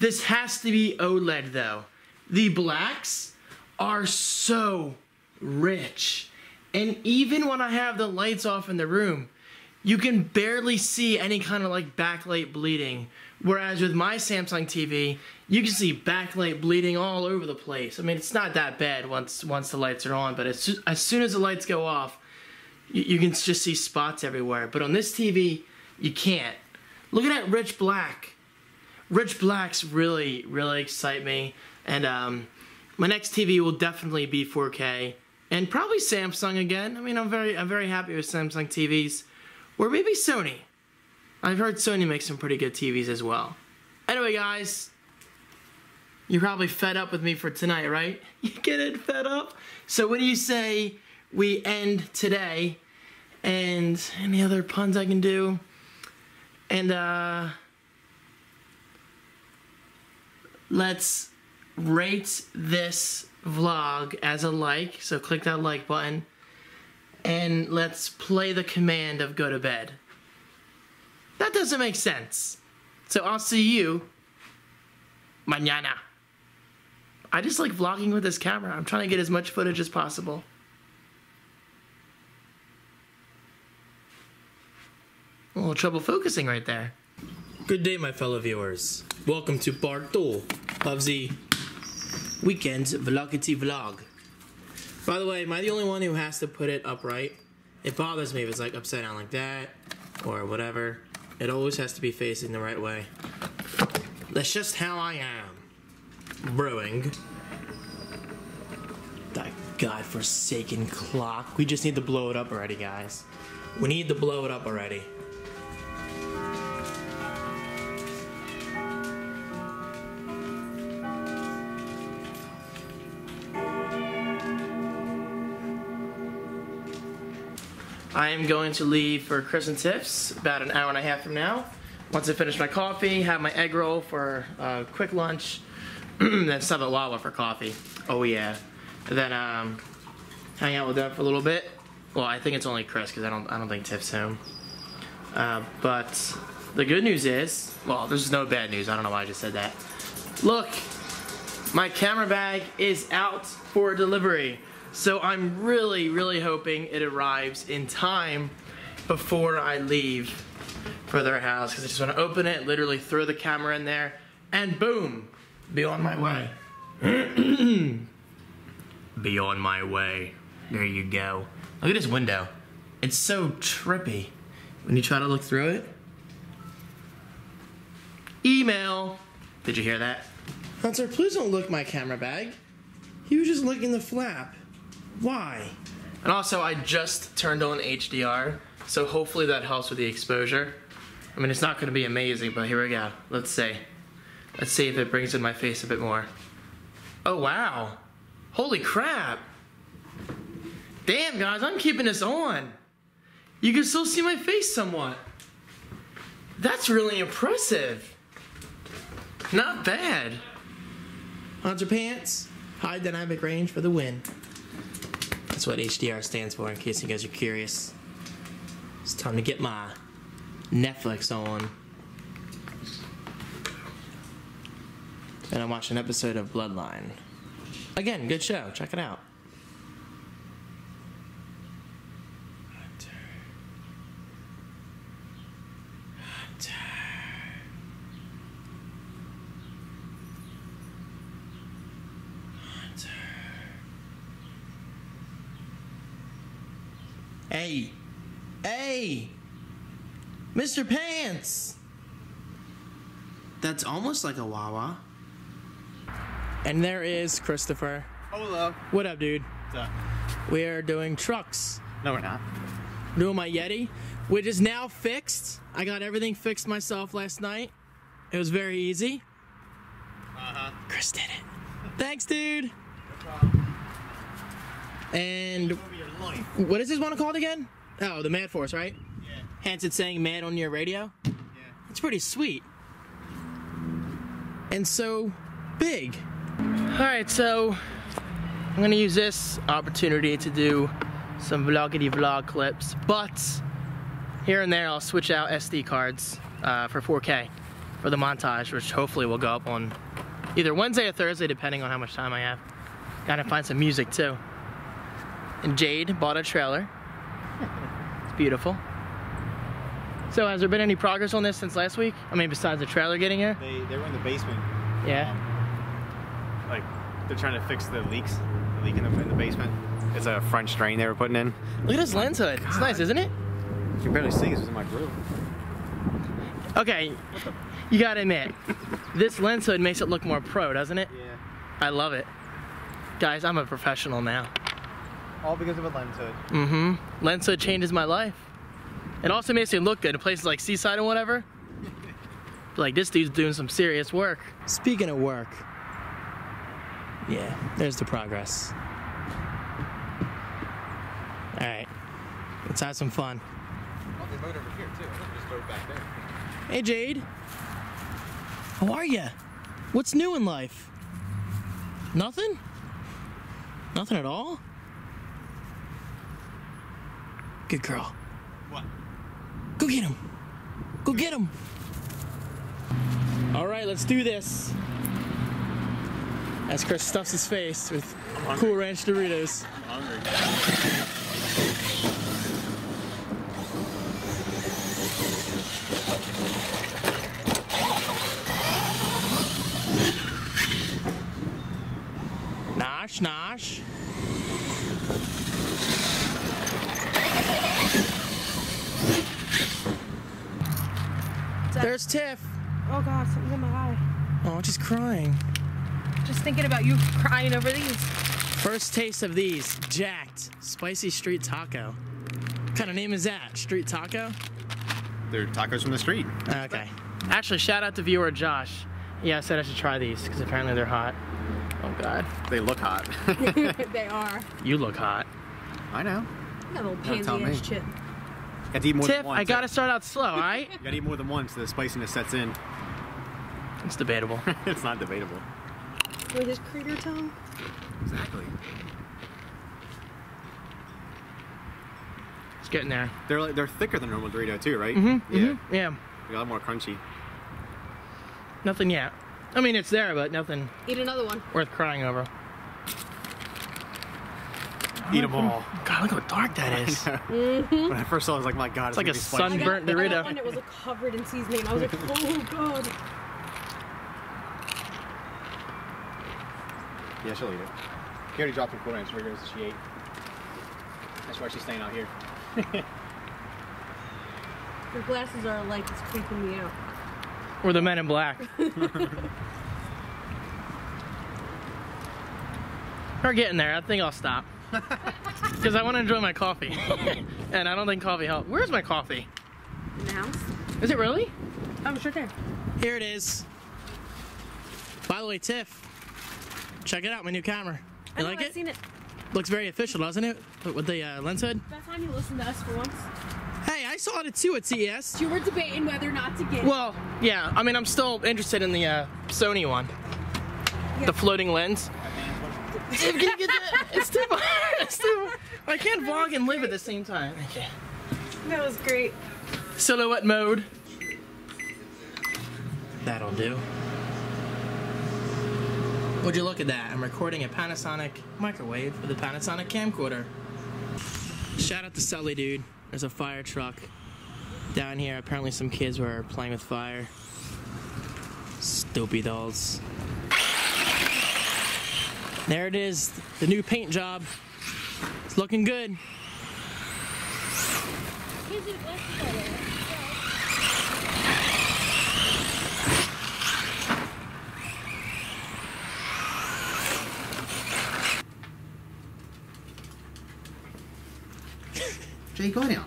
This has to be OLED though. The blacks are so rich. And even when I have the lights off in the room, you can barely see any kind of like backlight bleeding. Whereas with my Samsung TV, you can see backlight bleeding all over the place. I mean, it's not that bad once the lights are on, but as soon as the lights go off, you can just see spots everywhere. But on this TV, you can't. Look at that rich black. Rich blacks really, really excite me. And my next TV will definitely be 4K. And probably Samsung again. I mean, I'm very happy with Samsung TVs. Or maybe Sony. I've heard Sony makes some pretty good TVs as well. Anyway, guys, you're probably fed up with me for tonight, right? You getting fed up? So what do you say we end today? And any other puns I can do? And let's rate this vlog as a like. So click that like button. And let's play the command of go to bed. That doesn't make sense. So I'll see you mañana. I just like vlogging with this camera. I'm trying to get as much footage as possible. A little trouble focusing right there. Good day, my fellow viewers. Welcome to part 2 of the weekend vlogity vlog. By the way, am I the only one who has to put it upright? It bothers me if it's like upside down like that or whatever. It always has to be facing the right way. That's just how I am. Brewing. That godforsaken clock. We just need to blow it up already, guys. We need to blow it up already. I am going to leave for Chris and Tiff's about an hour and a half from now. Once I finish my coffee, have my egg roll for a quick lunch, then stop at Wawa for coffee. Oh yeah. And then hang out with them for a little bit. Well, I think it's only Chris because I don't think Tiff's home. But the good news is, well, there's no bad news. I don't know why I just said that. Look, my camera bag is out for delivery. So I'm really, really hoping it arrives in time before I leave for their house, because I just want to open it, literally throw the camera in there, and boom, be on my way. Be on my way. There you go. Look at this window. It's so trippy when you try to look through it. Email. Did you hear that? Hunter, please don't lick my camera bag. He was just licking the flap. Why? And also, I just turned on HDR, so hopefully that helps with the exposure. I mean, it's not going to be amazing, but here we go. Let's see. Let's see if it brings in my face a bit more. Oh, wow. Holy crap. Damn, guys, I'm keeping this on. You can still see my face somewhat. That's really impressive. Not bad. Hunter pants, high dynamic range for the win. That's what HDR stands for, in case you guys are curious. It's time to get my Netflix on. And I'm watching an episode of Bloodline. Again, good show. Check it out. Hey, hey, Mr. Pants. That's almost like a Wawa. And there is Christopher. Hello. What up, dude? What's up? We are doing trucks. No, we're not. Doing my Yeti, which is now fixed. I got everything fixed myself last night. It was very easy. Chris did it. Thanks, dude. No problem. And what is this one called again? Oh, the Mad Force, right? Yeah. Hence it's saying Mad on your radio. Yeah. It's pretty sweet. And so big. Alright, so I'm gonna use this opportunity to do some vloggity vlog clips, but here and there I'll switch out SD cards for 4K for the montage, which hopefully will go up on either Wednesday or Thursday, depending on how much time I have. Gotta find some music too. And Jade bought a trailer. It's beautiful. So has there been any progress on this since last week? I mean, besides the trailer getting here? They were in the basement. Yeah. Like, they're trying to fix the leaks. The leak in the basement. It's a French drain they were putting in. Look at this lens hood. It's nice, isn't it? You can barely see, 'cause it's in my grill. Okay, you gotta admit, this lens hood makes it look more pro, doesn't it? Yeah. I love it. Guys, I'm a professional now. All because of a lens hood. Mm-hmm. Lens hood changes my life. It also makes me look good in places like Seaside and whatever. Like, this dude's doing some serious work. Speaking of work, yeah, there's the progress. All right, let's have some fun. Oh, they mowed over here too. I just mowed back there. Hey, Jade. How are ya? What's new in life? Nothing? Nothing at all? Good girl. What? Go get him. Go get him. All right, let's do this. As Chris stuffs his face with Cool Ranch Doritos. I'm hungry. Nosh, nosh. There's Tiff. Oh God, something's in my eye. Oh, she's crying. Just thinking about you crying over these. First taste of these, Jacked Spicy Street Taco. What kind of name is that? Street Taco? They're tacos from the street. Okay. Actually, shout out to viewer Josh. Yeah, I said I should try these because apparently they're hot. Oh God. They look hot. They are. You look hot. I know. That little Don't tell pansy me. ass chip. Got to eat more Tiff, than once. I gotta start out slow, alright? You gotta eat more than once so the spiciness sets in. It's debatable. It's not debatable. With his critter tongue. Exactly. It's getting there. They're thicker than normal Dorito too, right? Mm-hmm. Yeah. Mm-hmm. Yeah. They're a lot more crunchy. Nothing yet. I mean, it's there, but nothing Eat another one. worth crying over. Eat them all. God, look how dark that is. When I first saw it, I was like, my God, It's like a gonna be spicy. sunburnt I got Dorito. one that was covered in seasoning. I was like, oh God. Yeah, she'll eat it. She already dropped her Cool Ranch Doritos that she ate. That's why she's staying out here. Your glasses are like it's creeping me out. We're the Men in Black. We're getting there. I think I'll stop. Because I want to enjoy my coffee. And I don't think coffee helps. Where's my coffee? In the house? Is it really? Oh, sure there. Here it is. By the way, Tiff, check it out, my new camera. You like it? I've seen it. Looks very official, doesn't it? With the lens hood. That time you listened to us for once. Hey, I saw it too at CES. You were debating whether or not to get it. Well, yeah, I mean, I'm still interested in the Sony one. Yeah. The floating lens. Can you get that? It's too far. It's too far. I can't vlog and live at the same time. Okay. That was great. Silhouette mode. That'll do. Would you look at that? I'm recording a Panasonic microwave with a Panasonic camcorder. Shout out to Sully, dude. There's a fire truck down here. Apparently some kids were playing with fire. Stupid dolls. There it is, the new paint job. It's looking good. Jay, go down.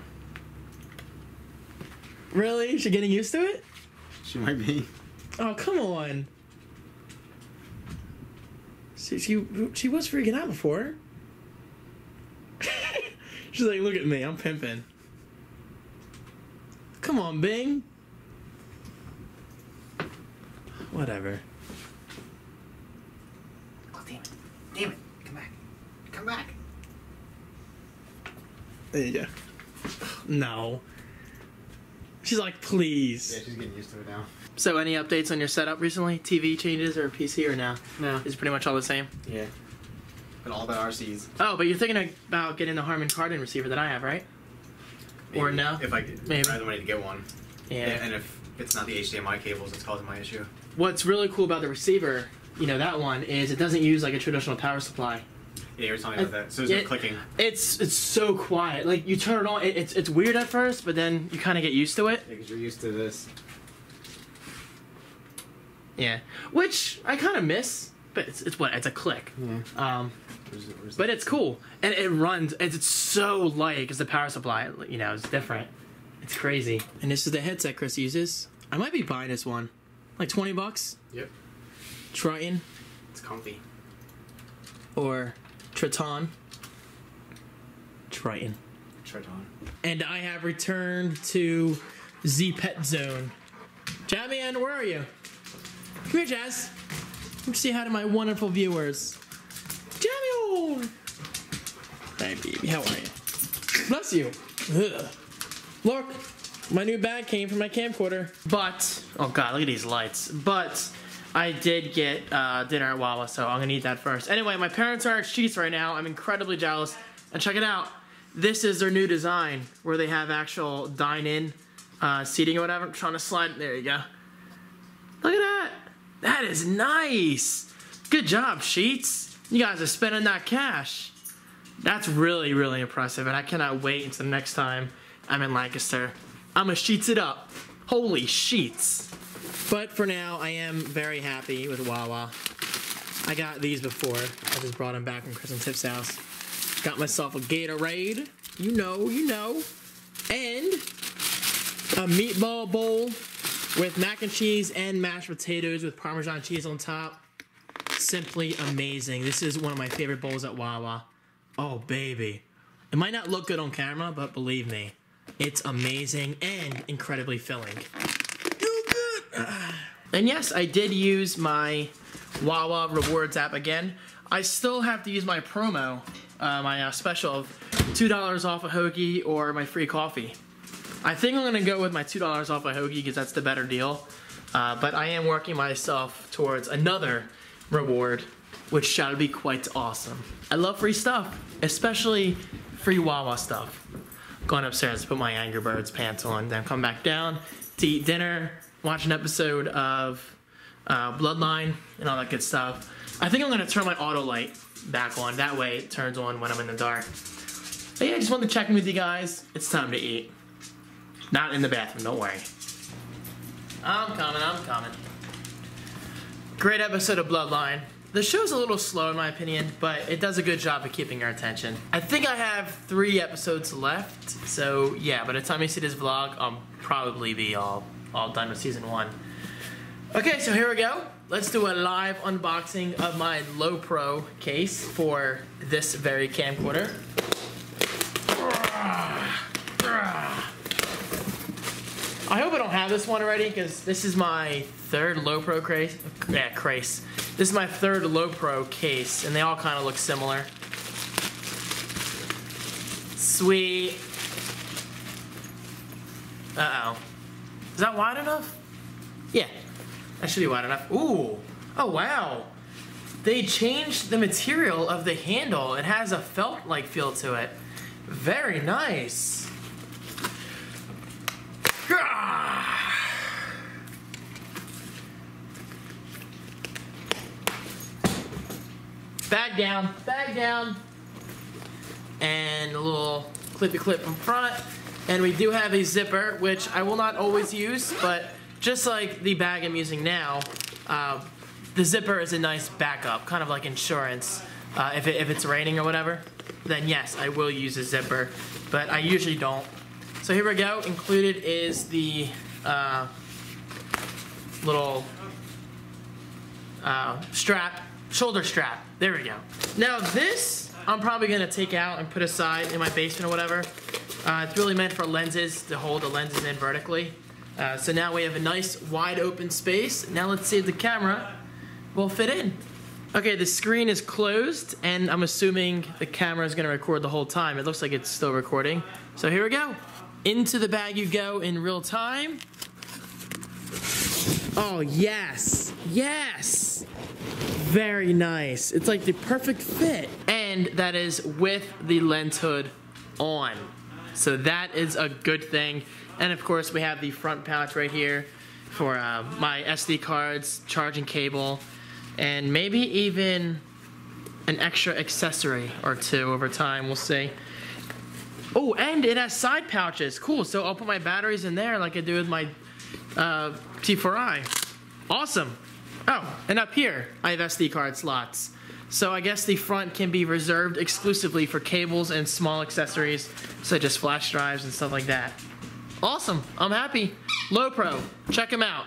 Really? Is she getting used to it? She might be. Oh, come on. She was freaking out before. She's like, look at me, I'm pimping. Come on, Bing. Whatever. Oh, damn it. Damn it. Come back. Come back. There you go. No. She's like, please. Yeah, she's getting used to it now. So any updates on your setup recently? TV changes or PC or no? No. It's pretty much all the same? Yeah. But all the RCs. Oh, but you're thinking about getting the Harman Kardon receiver that I have, right? Maybe. Or no? If I Maybe. rather money to get one. Yeah. And if it's not the HDMI cables that's causing my issue. What's really cool about the receiver, you know, that one, is it doesn't use like a traditional power supply. Yeah, you were telling me about that. So is it clicking? It's so quiet. Like, you turn it on, it's weird at first, but then you kind of get used to it. Yeah, because you're used to this. Yeah. Which I kind of miss, but it's a click. Yeah. But it's cool. And it runs, it's so light because the power supply, you know, is different. It's crazy. And this is the headset Chris uses. I might be buying this one. Like 20 bucks? Yep. Triton. It's comfy. Or Triton. Triton. Triton. And I have returned to the Pet Zone. Jazman, where are you? Come here, Jazz. Let me say hi to my wonderful viewers. Jazman! Hey, baby, how are you? Bless you. Ugh. Look, my new bag came from my camcorder. But, oh god, look at these lights. But I did get dinner at Wawa, so I'm gonna eat that first. Anyway, my parents are at Sheetz right now. I'm incredibly jealous. And check it out. This is their new design, where they have actual dine-in seating or whatever. I'm trying to slide. There you go. Look at that. That is nice. Good job, Sheetz. You guys are spending that cash. That's really, really impressive, and I cannot wait until the next time I'm in Lancaster. I'm gonna Sheetz it up. Holy sheets. But for now, I am very happy with Wawa. I got these before. I just brought them back from Chris and Tiff's house. Got myself a Gatorade. You know. And a meatball bowl with mac and cheese and mashed potatoes with Parmesan cheese on top. Simply amazing. This is one of my favorite bowls at Wawa. Oh, baby. It might not look good on camera, but believe me, it's amazing and incredibly filling. And yes, I did use my Wawa Rewards app again. I still have to use my promo, my special of $2 off a hoagie or my free coffee. I think I'm gonna go with my $2 off a hoagie because that's the better deal. But I am working myself towards another reward, which shall be quite awesome. I love free stuff, especially free Wawa stuff. Going upstairs to put my Angry Birds pants on, then come back down to eat dinner, watch an episode of Bloodline, and all that good stuff. I think I'm gonna turn my auto light back on. That way it turns on when I'm in the dark. But yeah, I just wanted to check in with you guys. It's time to eat. Not in the bathroom, don't worry. I'm coming. Great episode of Bloodline. The show's a little slow in my opinion, but it does a good job of keeping our attention. I think I have 3 episodes left, so yeah, by the time you see this vlog, I'll probably be all done with season 1. Okay, so here we go. Let's do a live unboxing of my LowePro case for this very camcorder. I hope I don't have this one already, because this is my 3rd LowePro case. Yeah, case. This is my 3rd LowePro case, and they all kind of look similar. Sweet. Uh-oh. Is that wide enough? Yeah, that should be wide enough. Ooh. Oh, wow. They changed the material of the handle. It has a felt-like feel to it. Very nice. Bag down, bag down. And a little clippy clip in front. And we do have a zipper, which I will not always use, but just like the bag I'm using now, the zipper is a nice backup, kind of like insurance. If it's raining or whatever, then yes, I will use a zipper, but I usually don't. So here we go. Included is the little strap, shoulder strap. There we go. Now this, I'm probably gonna take out and put aside in my basement or whatever. It's really meant for lenses, to hold the lenses in vertically. So now we have a nice wide open space. Now let's see if the camera will fit in. Okay, the screen is closed, and I'm assuming the camera is gonna record the whole time. It looks like it's still recording. So here we go. Into the bag you go in real time. Oh, yes, yes. Very nice. It's like the perfect fit. And that is with the lens hood on. So that is a good thing. And of course we have the front pouch right here for my SD cards, charging cable, and maybe even an extra accessory or 2 over time, we'll see. Oh, and it has side pouches. Cool, so I'll put my batteries in there like I do with my T4i. Awesome. Oh, and up here, I have SD card slots. So I guess the front can be reserved exclusively for cables and small accessories, such as flash drives and stuff like that. Awesome, I'm happy. LowePro, check them out.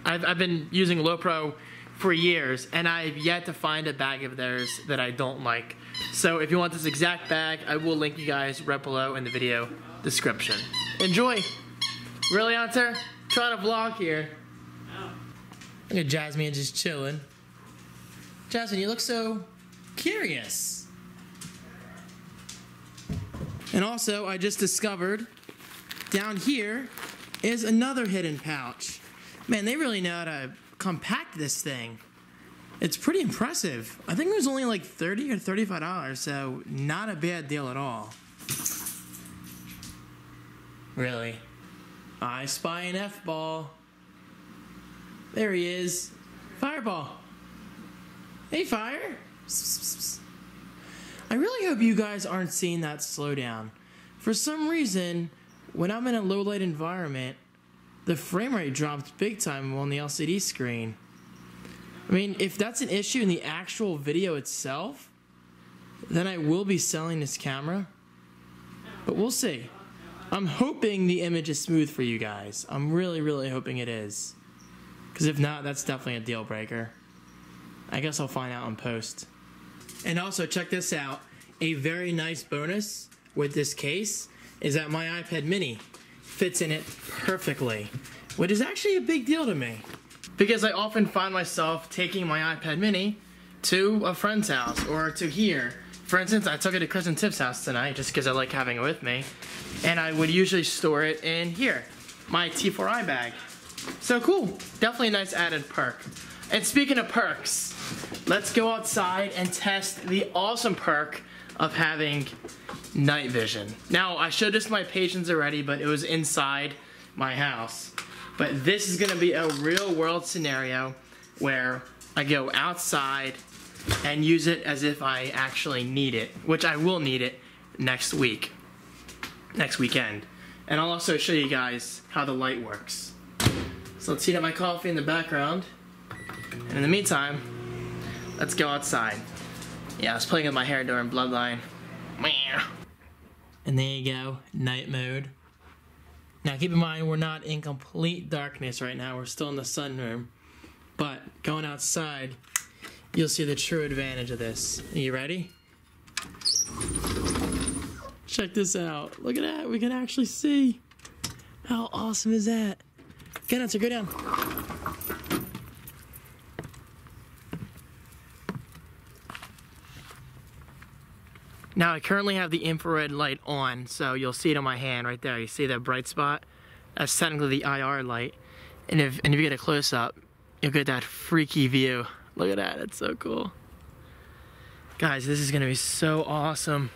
I've been using LowePro for years, and I've yet to find a bag of theirs that I don't like. So if you want this exact bag, I will link you guys right below in the video description. Enjoy. Really, Hunter? Trying to vlog here. Look at Jasmine just chilling. Jasmine, you look so curious. And also, I just discovered down here is another hidden pouch. Man, they really know how to compact this thing. It's pretty impressive. I think it was only like $30 or $35, so not a bad deal at all. Really. I spy an F-ball. There he is. Fireball. Hey, Fire. I really hope you guys aren't seeing that slowdown. For some reason, when I'm in a low light environment, the frame rate drops big time on the LCD screen. I mean, if that's an issue in the actual video itself, then I will be selling this camera. But we'll see. I'm hoping the image is smooth for you guys. I'm really, really hoping it is. Because if not, that's definitely a deal breaker. I guess I'll find out in post. And also, check this out. A very nice bonus with this case is that my iPad mini fits in it perfectly, which is actually a big deal to me. Because I often find myself taking my iPad mini to a friend's house or to here. For instance, I took it to Chris and Tiff's house tonight just because I like having it with me. And I would usually store it in here, my T4i bag. So cool, definitely a nice added perk. And speaking of perks, let's go outside and test the awesome perk of having night vision. Now, I showed this to my patrons already, but it was inside my house. But this is gonna be a real world scenario where I go outside and use it as if I actually need it, which I will need it next weekend. And I'll also show you guys how the light works. So let's heat up my coffee in the background. And in the meantime, let's go outside. Yeah, I was playing with my hair during Bloodline. And there you go, night mode. Now keep in mind, we're not in complete darkness right now. We're still in the sunroom. But going outside, you'll see the true advantage of this. Are you ready? Check this out. Look at that. We can actually see. How awesome is that? Go down, sir. Go down. Now I currently have the infrared light on, so you'll see it on my hand right there. You see that bright spot? That's technically the IR light. And if you get a close up, you'll get that freaky view. Look at that, that's so cool. Guys, this is gonna be so awesome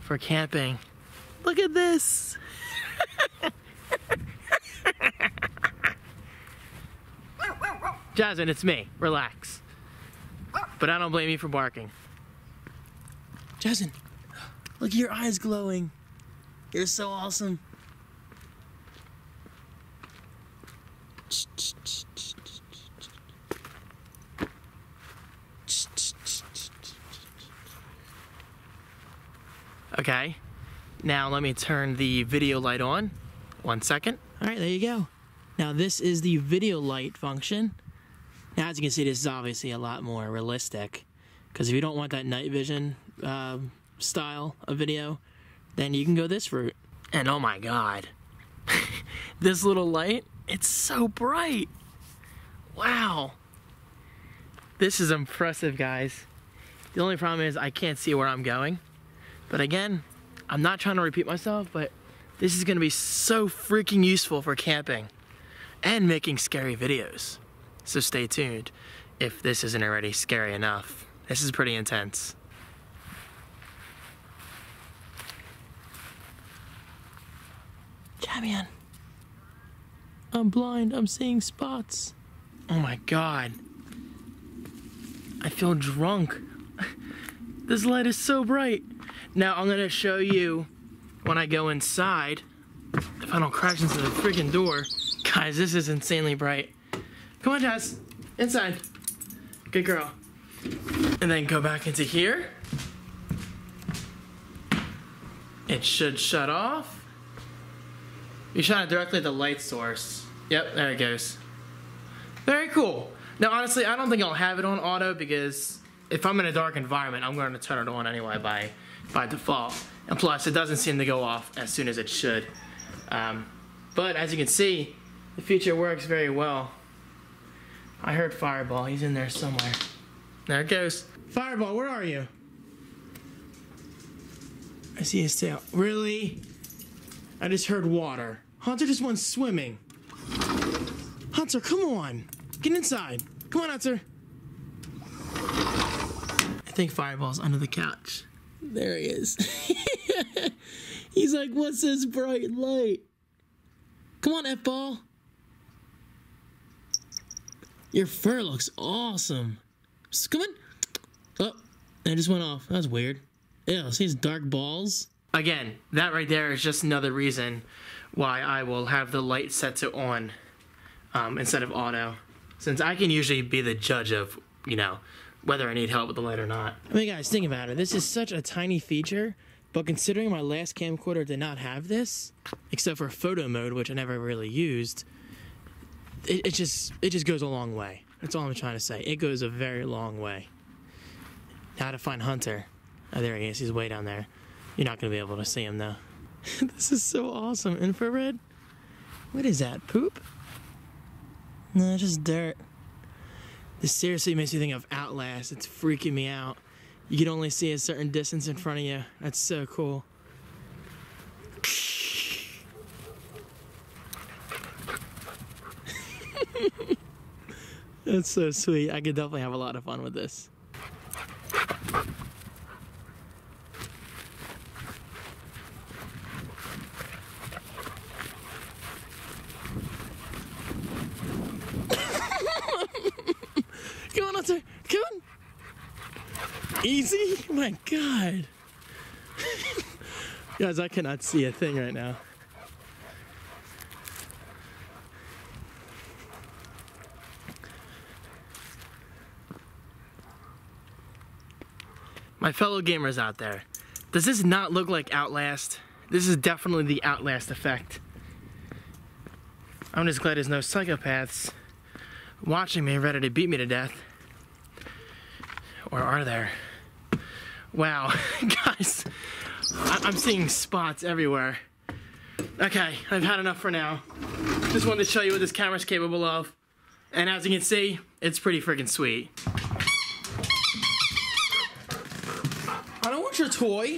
for camping. Look at this. Jasmine, it's me, relax. But I don't blame you for barking. Jasmine, look at your eyes glowing. You're so awesome. Okay, now let me turn the video light on. 1 second. All right, there you go. Now this is the video light function. Now as you can see, this is obviously a lot more realistic, because if you don't want that night vision style of video, then you can go this route. And oh my god, this little light, it's so bright. Wow. This is impressive, guys. The only problem is I can't see where I'm going. But again, I'm not trying to repeat myself, but this is gonna be so freaking useful for camping and making scary videos. So stay tuned if this isn't already scary enough. This is pretty intense. Jamian, I'm blind, I'm seeing spots. Oh my god. I feel drunk. This light is so bright. Now I'm gonna show you when I go inside, if I don't crash into the freaking door. Guys, this is insanely bright. Come on, Jazz, inside. Good girl. And then go back into here. It should shut off. You shine it directly at the light source. Yep, there it goes. Very cool. Now honestly, I don't think I'll have it on auto because if I'm in a dark environment, I'm going to turn it on anyway by default. And plus, it doesn't seem to go off as soon as it should. But as you can see, the feature works very well. I heard Fireball, he's in there somewhere. There it goes. Fireball, where are you? I see his tail. Really? I just heard water. Hunter just went swimming. Hunter, come on. Get inside. Come on, Hunter. I think Fireball's under the couch. There he is. He's like, what's this bright light? Come on, F-Ball. Your fur looks awesome. Just come on. Oh, it just went off. That was weird. Ew, see his dark balls? Again, that right there is just another reason why I will have the light set to on instead of auto. Since I can usually be the judge of, you know, whether I need help with the light or not. I mean, guys, think about it. This is such a tiny feature, but considering my last camcorder did not have this, except for photo mode, which I never really used, it just goes a long way. That's all I'm trying to say. It goes a very long way. Now to find Hunter. Oh, there he is. He's way down there. You're not going to be able to see him, though. This is so awesome. Infrared? What is that? Poop? No, it's just dirt. This seriously makes me think of Outlast. It's freaking me out. You can only see a certain distance in front of you. That's so cool. That's so sweet. I could definitely have a lot of fun with this. Come on, Hunter. Come on. Easy? Oh my god. Guys, I cannot see a thing right now. My fellow gamers out there, does this not look like Outlast? This is definitely the Outlast effect. I'm just glad there's no psychopaths watching me ready to beat me to death. Or are there? Wow, guys, I'm seeing spots everywhere. Okay, I've had enough for now. Just wanted to show you what this camera's capable of. And as you can see, it's pretty freaking sweet. I don't want your toy.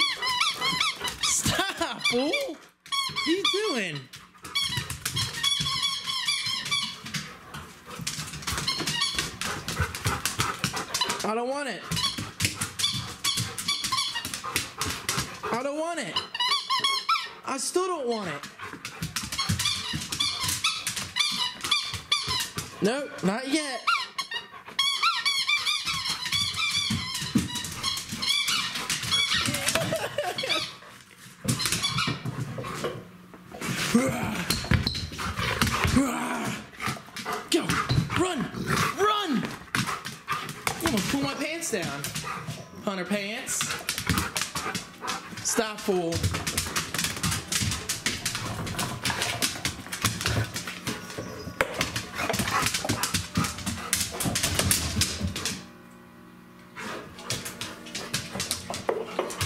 Stop, fool. What are you doing? I don't want it. I don't want it. I still don't want it. Nope, not yet. Go, run, run! I'm gonna pull my pants down. Hunter pants. Stop, fool.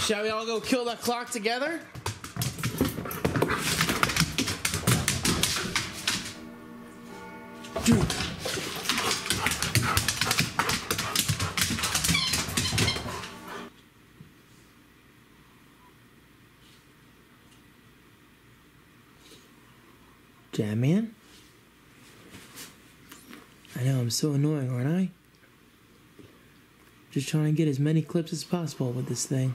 Shall we all go kill that clock together? Jam man? I know, I'm so annoying, aren't I? Just trying to get as many clips as possible with this thing.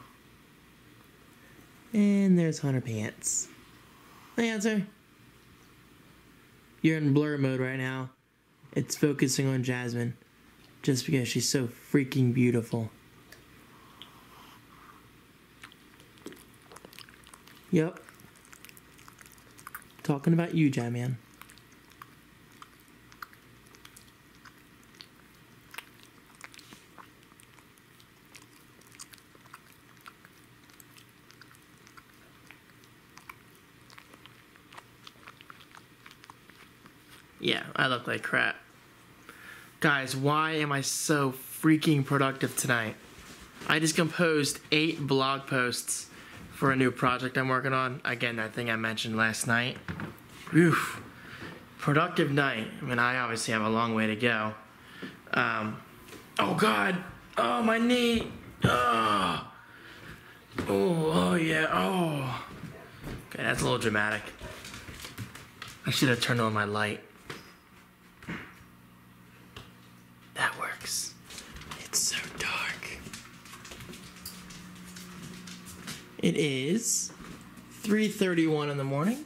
And there's Hunter Pants. Hey, answer. You're in blur mode right now. It's focusing on Jasmine. Just because she's so freaking beautiful. Yep. Talking about you, Jam-Man. Yeah, I look like crap. Guys, why am I so freaking productive tonight? I just composed 8 blog posts for a new project I'm working on. Again, that thing I mentioned last night. Oof. Productive night. I mean, I obviously have a long way to go. Oh God. Oh, my knee. Oh, oh yeah. Oh. Okay, that's a little dramatic. I should have turned on my light. That works. It's so dark. It is 3:31 in the morning.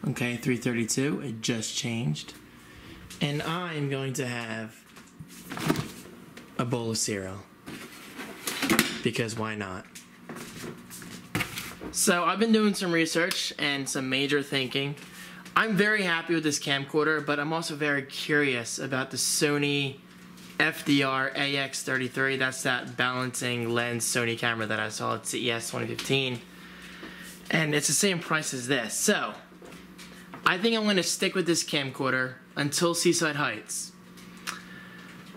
Okay, 3:32. It just changed. And I'm going to have a bowl of cereal. Because why not? So I've been doing some research and some major thinking. I'm very happy with this camcorder, but I'm also very curious about the Sony FDR AX33. That's that balancing lens Sony camera that I saw at CES 2015. And it's the same price as this. So, I think I'm going to stick with this camcorder until Seaside Heights.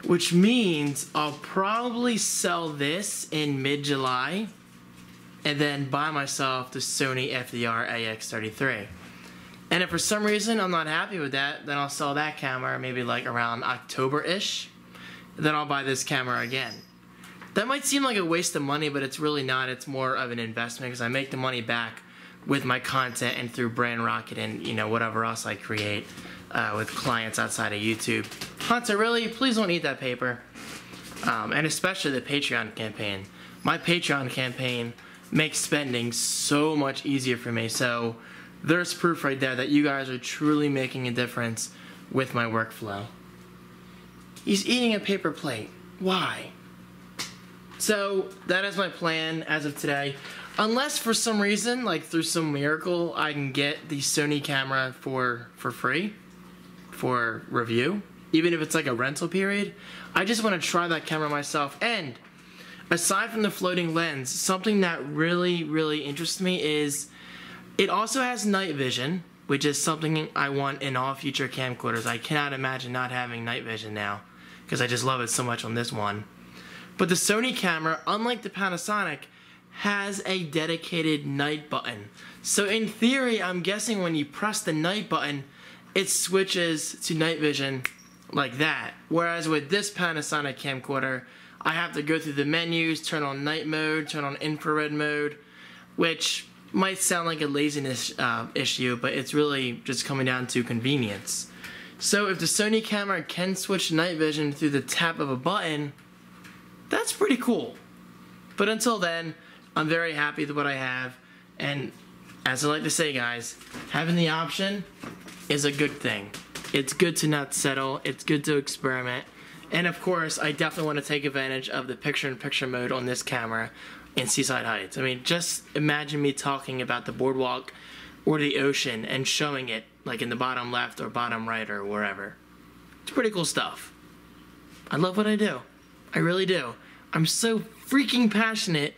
Which means I'll probably sell this in mid-July and then buy myself the Sony FDR AX33. And if for some reason I'm not happy with that, then I'll sell that camera maybe like around October-ish. Then I'll buy this camera again. That might seem like a waste of money, but it's really not. It's more of an investment because I make the money back with my content and through Brand Rocket and, you know, whatever else I create with clients outside of YouTube. Hunter, really, please don't eat that paper. And especially the Patreon campaign. My Patreon campaign makes spending so much easier for me. So there's proof right there that you guys are truly making a difference with my workflow. He's eating a paper plate. Why? So that is my plan as of today. Unless for some reason, like through some miracle, I can get the Sony camera for free, for review. Even if it's like a rental period. I just want to try that camera myself. And aside from the floating lens, something that really interests me is it also has night vision, which is something I want in all future camcorders. I cannot imagine not having night vision now, because I just love it so much on this one. But the Sony camera, unlike the Panasonic, has a dedicated night button. So in theory, I'm guessing when you press the night button, it switches to night vision like that. Whereas with this Panasonic camcorder, I have to go through the menus, turn on night mode, turn on infrared mode, which might sound like a laziness issue, but it's really just coming down to convenience. So if the Sony camera can switch to night vision through the tap of a button, that's pretty cool. But until then, I'm very happy with what I have, and as I like to say, guys, having the option is a good thing. It's good to not settle, it's good to experiment, and of course, I definitely want to take advantage of the picture-in-picture mode on this camera in Seaside Heights. I mean, just imagine me talking about the boardwalk or the ocean and showing it like in the bottom left or bottom right or wherever. It's pretty cool stuff. I love what I do. I really do. I'm so freaking passionate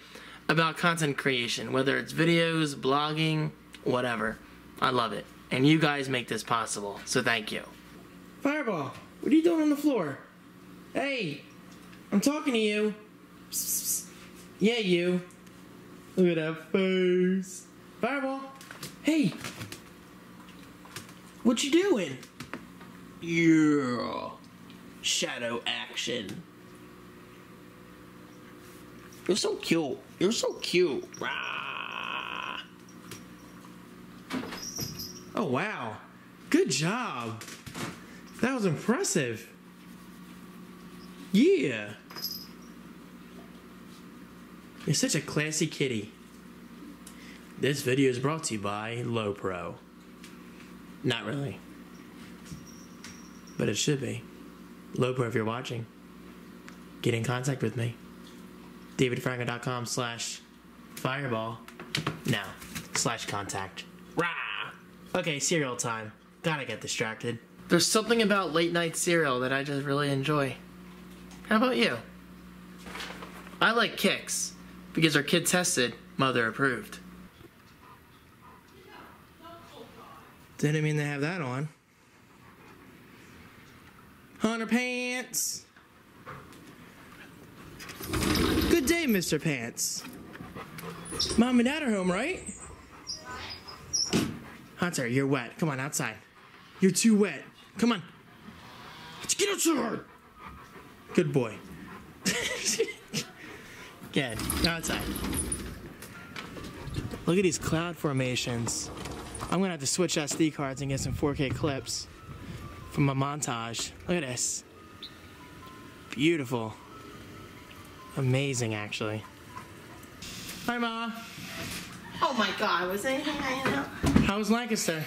about content creation, whether it's videos, blogging, whatever. I love it. And you guys make this possible, so thank you. Fireball, what are you doing on the floor? Hey, I'm talking to you. Psst, psst. Yeah, you. Look at that face. Fireball, hey. What you doing? Yeah. Shadow action. You're so cute. You're so cute. Rah. Oh, wow. Good job. That was impressive. Yeah. You're such a classy kitty. This video is brought to you by LowePro. Not really. But it should be. LowePro, if you're watching, get in contact with me. davidfranco.com/fireball. No, /contact. Rah! Okay, cereal time. Gotta get distracted. There's something about late night cereal that I just really enjoy. How about you? I like Kix because our kid tested, mother approved. Didn't mean to have that on. Hunter Pants. Good day, Mr. Pants. Mom and Dad are home, right? Hunter, you're wet. Come on, outside. You're too wet. Come on. Let's get outside. Good boy. Good. Now outside. Look at these cloud formations. I'm gonna have to switch SD cards and get some 4K clips from my montage. Look at this. Beautiful. Amazing, actually. Hi, Ma. Oh my God, was anything hanging out? How was Lancaster?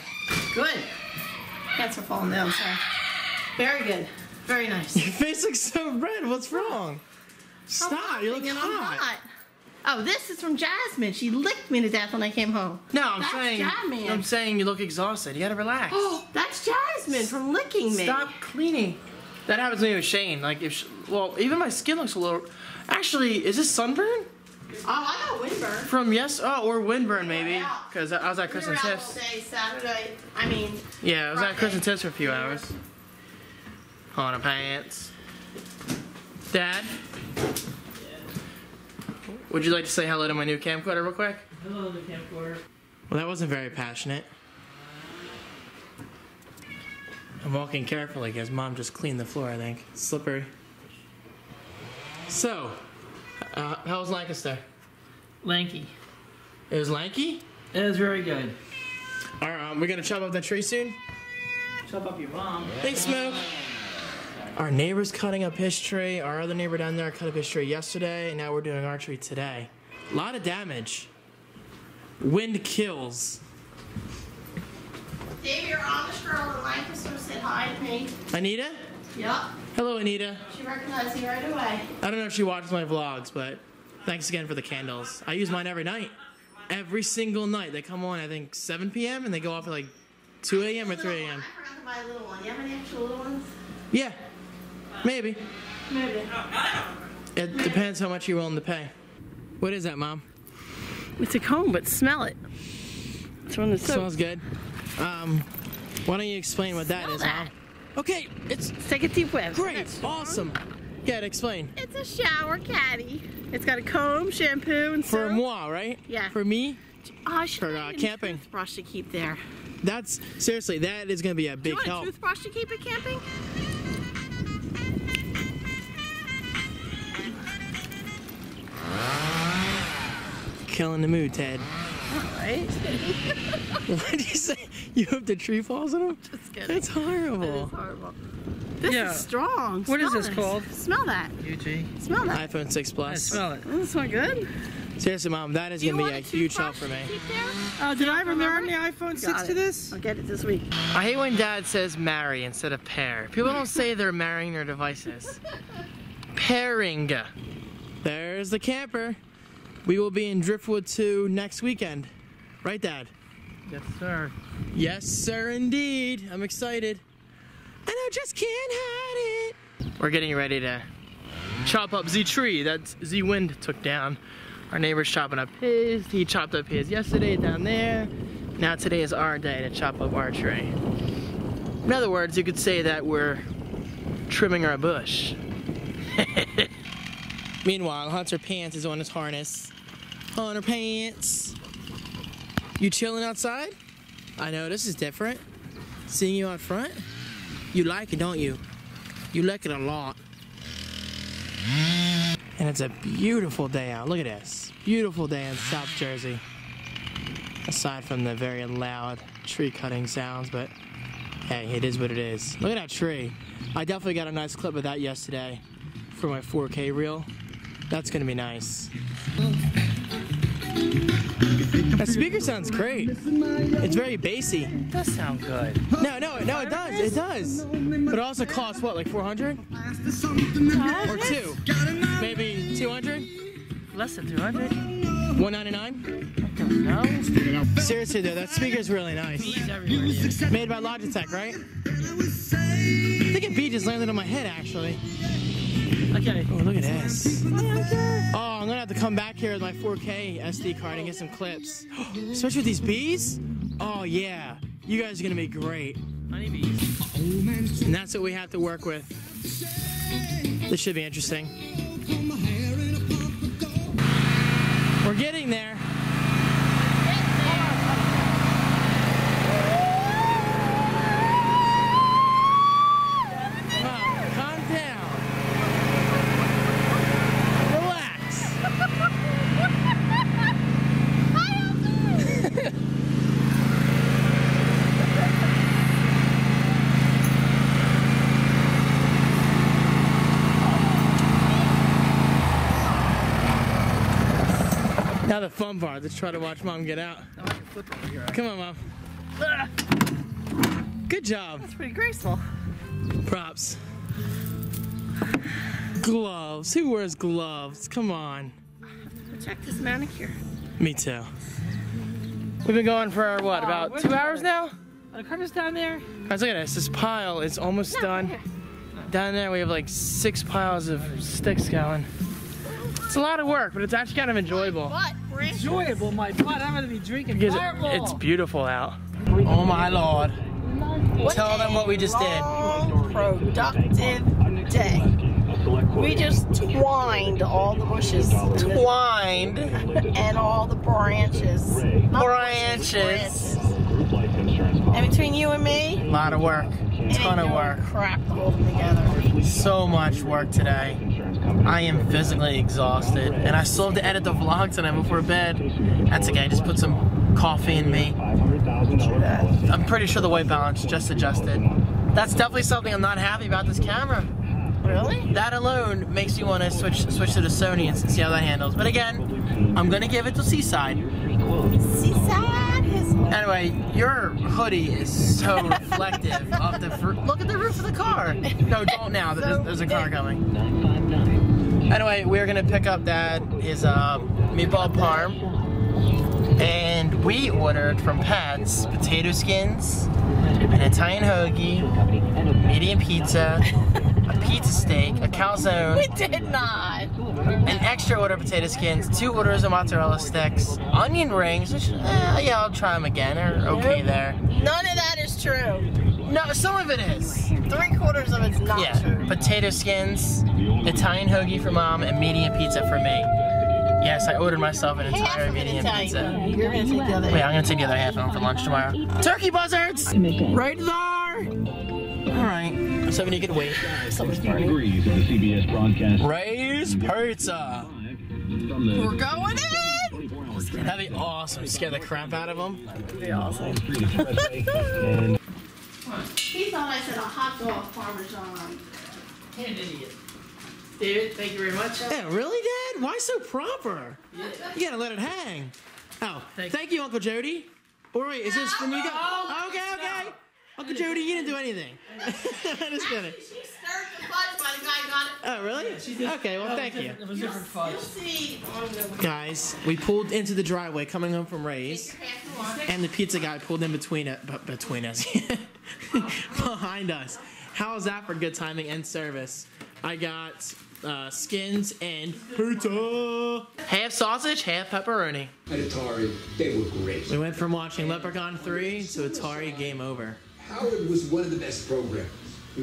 Good. Cats are falling down, sorry. Very good. Very nice. Your face looks so red. What's wrong? Stop. You look hot. Oh, this is from Jasmine. She licked me to death when I came home. No, Jasmine. I'm saying you look exhausted. You gotta relax. Oh, that's Jasmine from licking me. Stop cleaning. That happens to me with Shane. Like well, even my skin looks a little. Actually, is this sunburn? Oh, I got windburn. From or windburn maybe, because I was at Kristen We were out Tiff's. all day Saturday. I mean. Yeah, I was at Friday. Kristen Tiff's for a few hours. On a pants. Dad. Would you like to say hello to my new camcorder real quick? Hello, the camcorder. Well, that wasn't very passionate. I'm walking carefully because Mom just cleaned the floor, I think. It's slippery. So, how was Lancaster? Lanky. It was lanky? It was very good. Alright, we're gonna chop up that tree soon? Chop up your mom. Thanks, Smoke. Our neighbor's cutting up his tree. Our other neighbor down there cut up his tree yesterday, and now we're doing our tree today. A lot of damage. Wind kills. Dave, your Amish girl in Lancaster said hi to me. Anita? Yep. Hello, Anita. She recognized me right away. I don't know if she watches my vlogs, but thanks again for the candles. I use mine every night. Every single night. They come on, I think, 7 p.m. and they go off at like 2 a.m. or 3 a.m. I forgot to buy a little one. You have any extra little ones? Yeah. Maybe. Maybe. It depends how much you're willing to pay. What is that, Mom? It's a comb, but smell it. It's from the soap. Smells good. Why don't you explain what that is, Mom? Okay, it's... Take a deep whiff. Great, awesome. Yeah, explain. It's a shower caddy. It's got a comb, shampoo, and soap. For moi, right? Yeah. For me? Oh, for camping. Toothbrush to keep there. That's, seriously, that is going to be a big help. Do you want a toothbrush to keep it camping? Killing the mood, Ted. Right? What did you say? You hope the tree falls on him? Just kidding. That's horrible. That is horrible. This is strong. What is this called? Smell that. UG. Smell that. iPhone 6 Plus. I smell it. Doesn't it smell good? Seriously, Mom, that is going to be a huge help for me. Did I remember the iPhone 6 to this? I'll get it this week. I hate when Dad says marry instead of pair. People don't say they're marrying their devices. Pairing. There's the camper. We will be in Driftwood 2 next weekend. Right, Dad? Yes, sir. Yes, sir, indeed. I'm excited. And I just can't hide it. We're getting ready to chop up the tree that the wind took down. Our neighbor's chopping up his. He chopped up his yesterday down there. Now today is our day to chop up our tree. In other words, you could say that we're trimming our bush. Meanwhile, Hunter Pants is on his harness. Hunter Pants. You chilling outside? I know, this is different. Seeing you out front? You like it, don't you? You like it a lot. And it's a beautiful day out. Look at this. Beautiful day in South Jersey. Aside from the very loud tree cutting sounds, but hey, it is what it is. Look at that tree. I definitely got a nice clip of that yesterday for my 4K reel. That's gonna be nice. That speaker sounds great. It's very bassy. It does sound good. No, it does. It does. But it also costs what, like 400? Or 2? Maybe 200? Less than 200? 199? No. Seriously though, that speaker's really nice. Bees everywhere. Yeah. Made by Logitech, right? I think a bee just landed on my head actually. Okay. Oh, look at this. Oh, I'm gonna have to come back here with my 4K SD card and get some clips. Especially with these bees? Oh yeah. You guys are gonna be great. Honeybees. And that's what we have to work with. This should be interesting. We're getting there. Now the fun part, let's try to watch Mom get out. Come on, Mom. Good job. That's pretty graceful. Props. Gloves. Who wears gloves? Come on. Check this manicure. Me too. We've been going for, what, about 2 hours now? The carpet's down there. Guys, look at this. This pile is almost done. Down there we have like 6 piles of sticks going. It's a lot of work, but it's actually kind of enjoyable. Enjoyable, my butt. I'm gonna be drinking Because Fireball. it's beautiful out. Oh my Lord. Tell them what we just did. Productive day. We just twined all the bushes. Twined. And all the branches. Branches. And between you and me, A lot of work. Ton of work. Crap to hold them together. So much work today. I am physically exhausted. And I still have to edit the vlog tonight before bed. That's okay, just put some coffee in me. I'm pretty sure the white balance just adjusted. That's definitely something I'm not happy about this camera. Really? That alone makes you want to switch to the Sony and see how that handles. But again, I'm gonna give it to Seaside. Seaside is... Anyway, your hoodie is so reflective of the look at the roof of the car. No, don't now. There's a car coming. Anyway, we're gonna pick up his meatball parm, and we ordered from Pat's potato skins, an Italian hoagie, medium pizza, a pizza steak, a calzone. We did not. an extra order of potato skins, 2 orders of mozzarella sticks, onion rings, which, yeah, I'll try them again, are okay there. None of that is true. No, some of it is. 3/4 of it's not true. Potato skins, Italian hoagie for Mom, and medium pizza for me. Yes, I ordered myself an entire medium pizza. You're gonna take the other Wait, I'm gonna take the other half home for lunch tomorrow. Turkey buzzards! Right there! Alright, so you could wait. Degrees of the CBS broadcast. Ray's Pizza! We're going in! That'd be awesome. Scare the crap out of them. That'd be awesome. He thought I said a hot dog parmesan. You're an idiot. David, thank you very much. Yeah, really, Dad? Why so proper? Yeah. You gotta let it hang. Oh, thank you, Uncle Jody. Or wait, is this from you guys? Oh, okay. Uncle Jody, you didn't do anything. I'm just kidding. She stirred the fudge by the guy got it. Oh, really? Okay, well, thank you. It was different fudge. You'll see. Guys, we pulled into the driveway coming home from Ray's, and the pizza guy pulled in between us, behind us. How is that for good timing and service? I got skins and pizza. Half sausage, half pepperoni. At Atari, they were great. We went from watching Leprechaun 3 to Atari Game Over. Howard was one of the best programmers.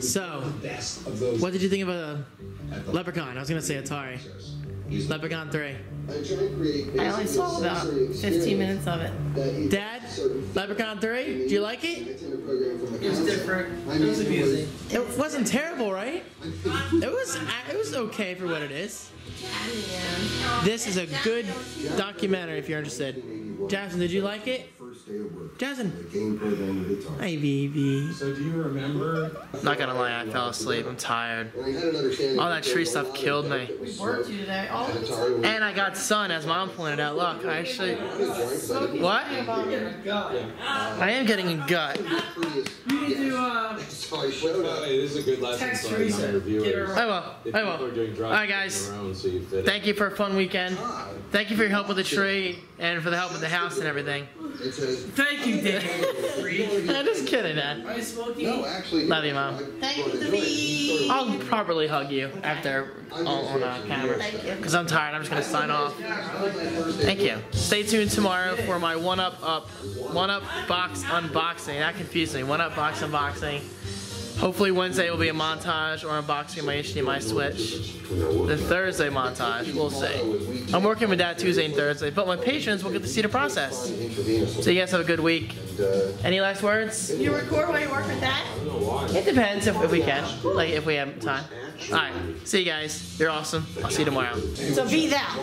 So, The best of those. what did you think of Leprechaun? I was gonna say Atari. Leprechaun 3. I only saw about 15 minutes of it. Dad, Leprechaun 3, do you like it? It was different. It was amusing. It wasn't terrible, right? It was okay for what it is. This is a good documentary if you're interested. Jasmine, did you like it? Jasmine. Hey, BB. So do you remember? Not gonna lie, I fell asleep. I'm tired. All that tree stuff killed me. We worked you today. And I got sun, as Mom pointed out. Look, I actually. What? I am getting a gut. You need to, This is a good lesson text for our Teresa. non-reviewers. I will. If I people are will. doing drugs Alright, guys. on their own, so you fit Thank you for a fun weekend. Thank you for your help with the tree and for the help with the house and everything. thank you, Dad. I'm just kidding, Dad. Are you smoking? Love you, Mom. Thank you, David. I'll properly hug you after on camera. Thank you. Because I'm tired. I'm just going to sign off. Thank you. Stay tuned tomorrow for my one-up box unboxing. That confused me. One-up box unboxing. Hopefully Wednesday will be a montage or unboxing my HDMI switch. The Thursday montage, we'll see. I'm working with Dad Tuesday and Thursday, but my patrons will get to see the process. So you guys have a good week. Any last words? You record while you work with Dad? It depends if we can, like if we have time. Alright, see you guys. You're awesome. I'll see you tomorrow. So be that.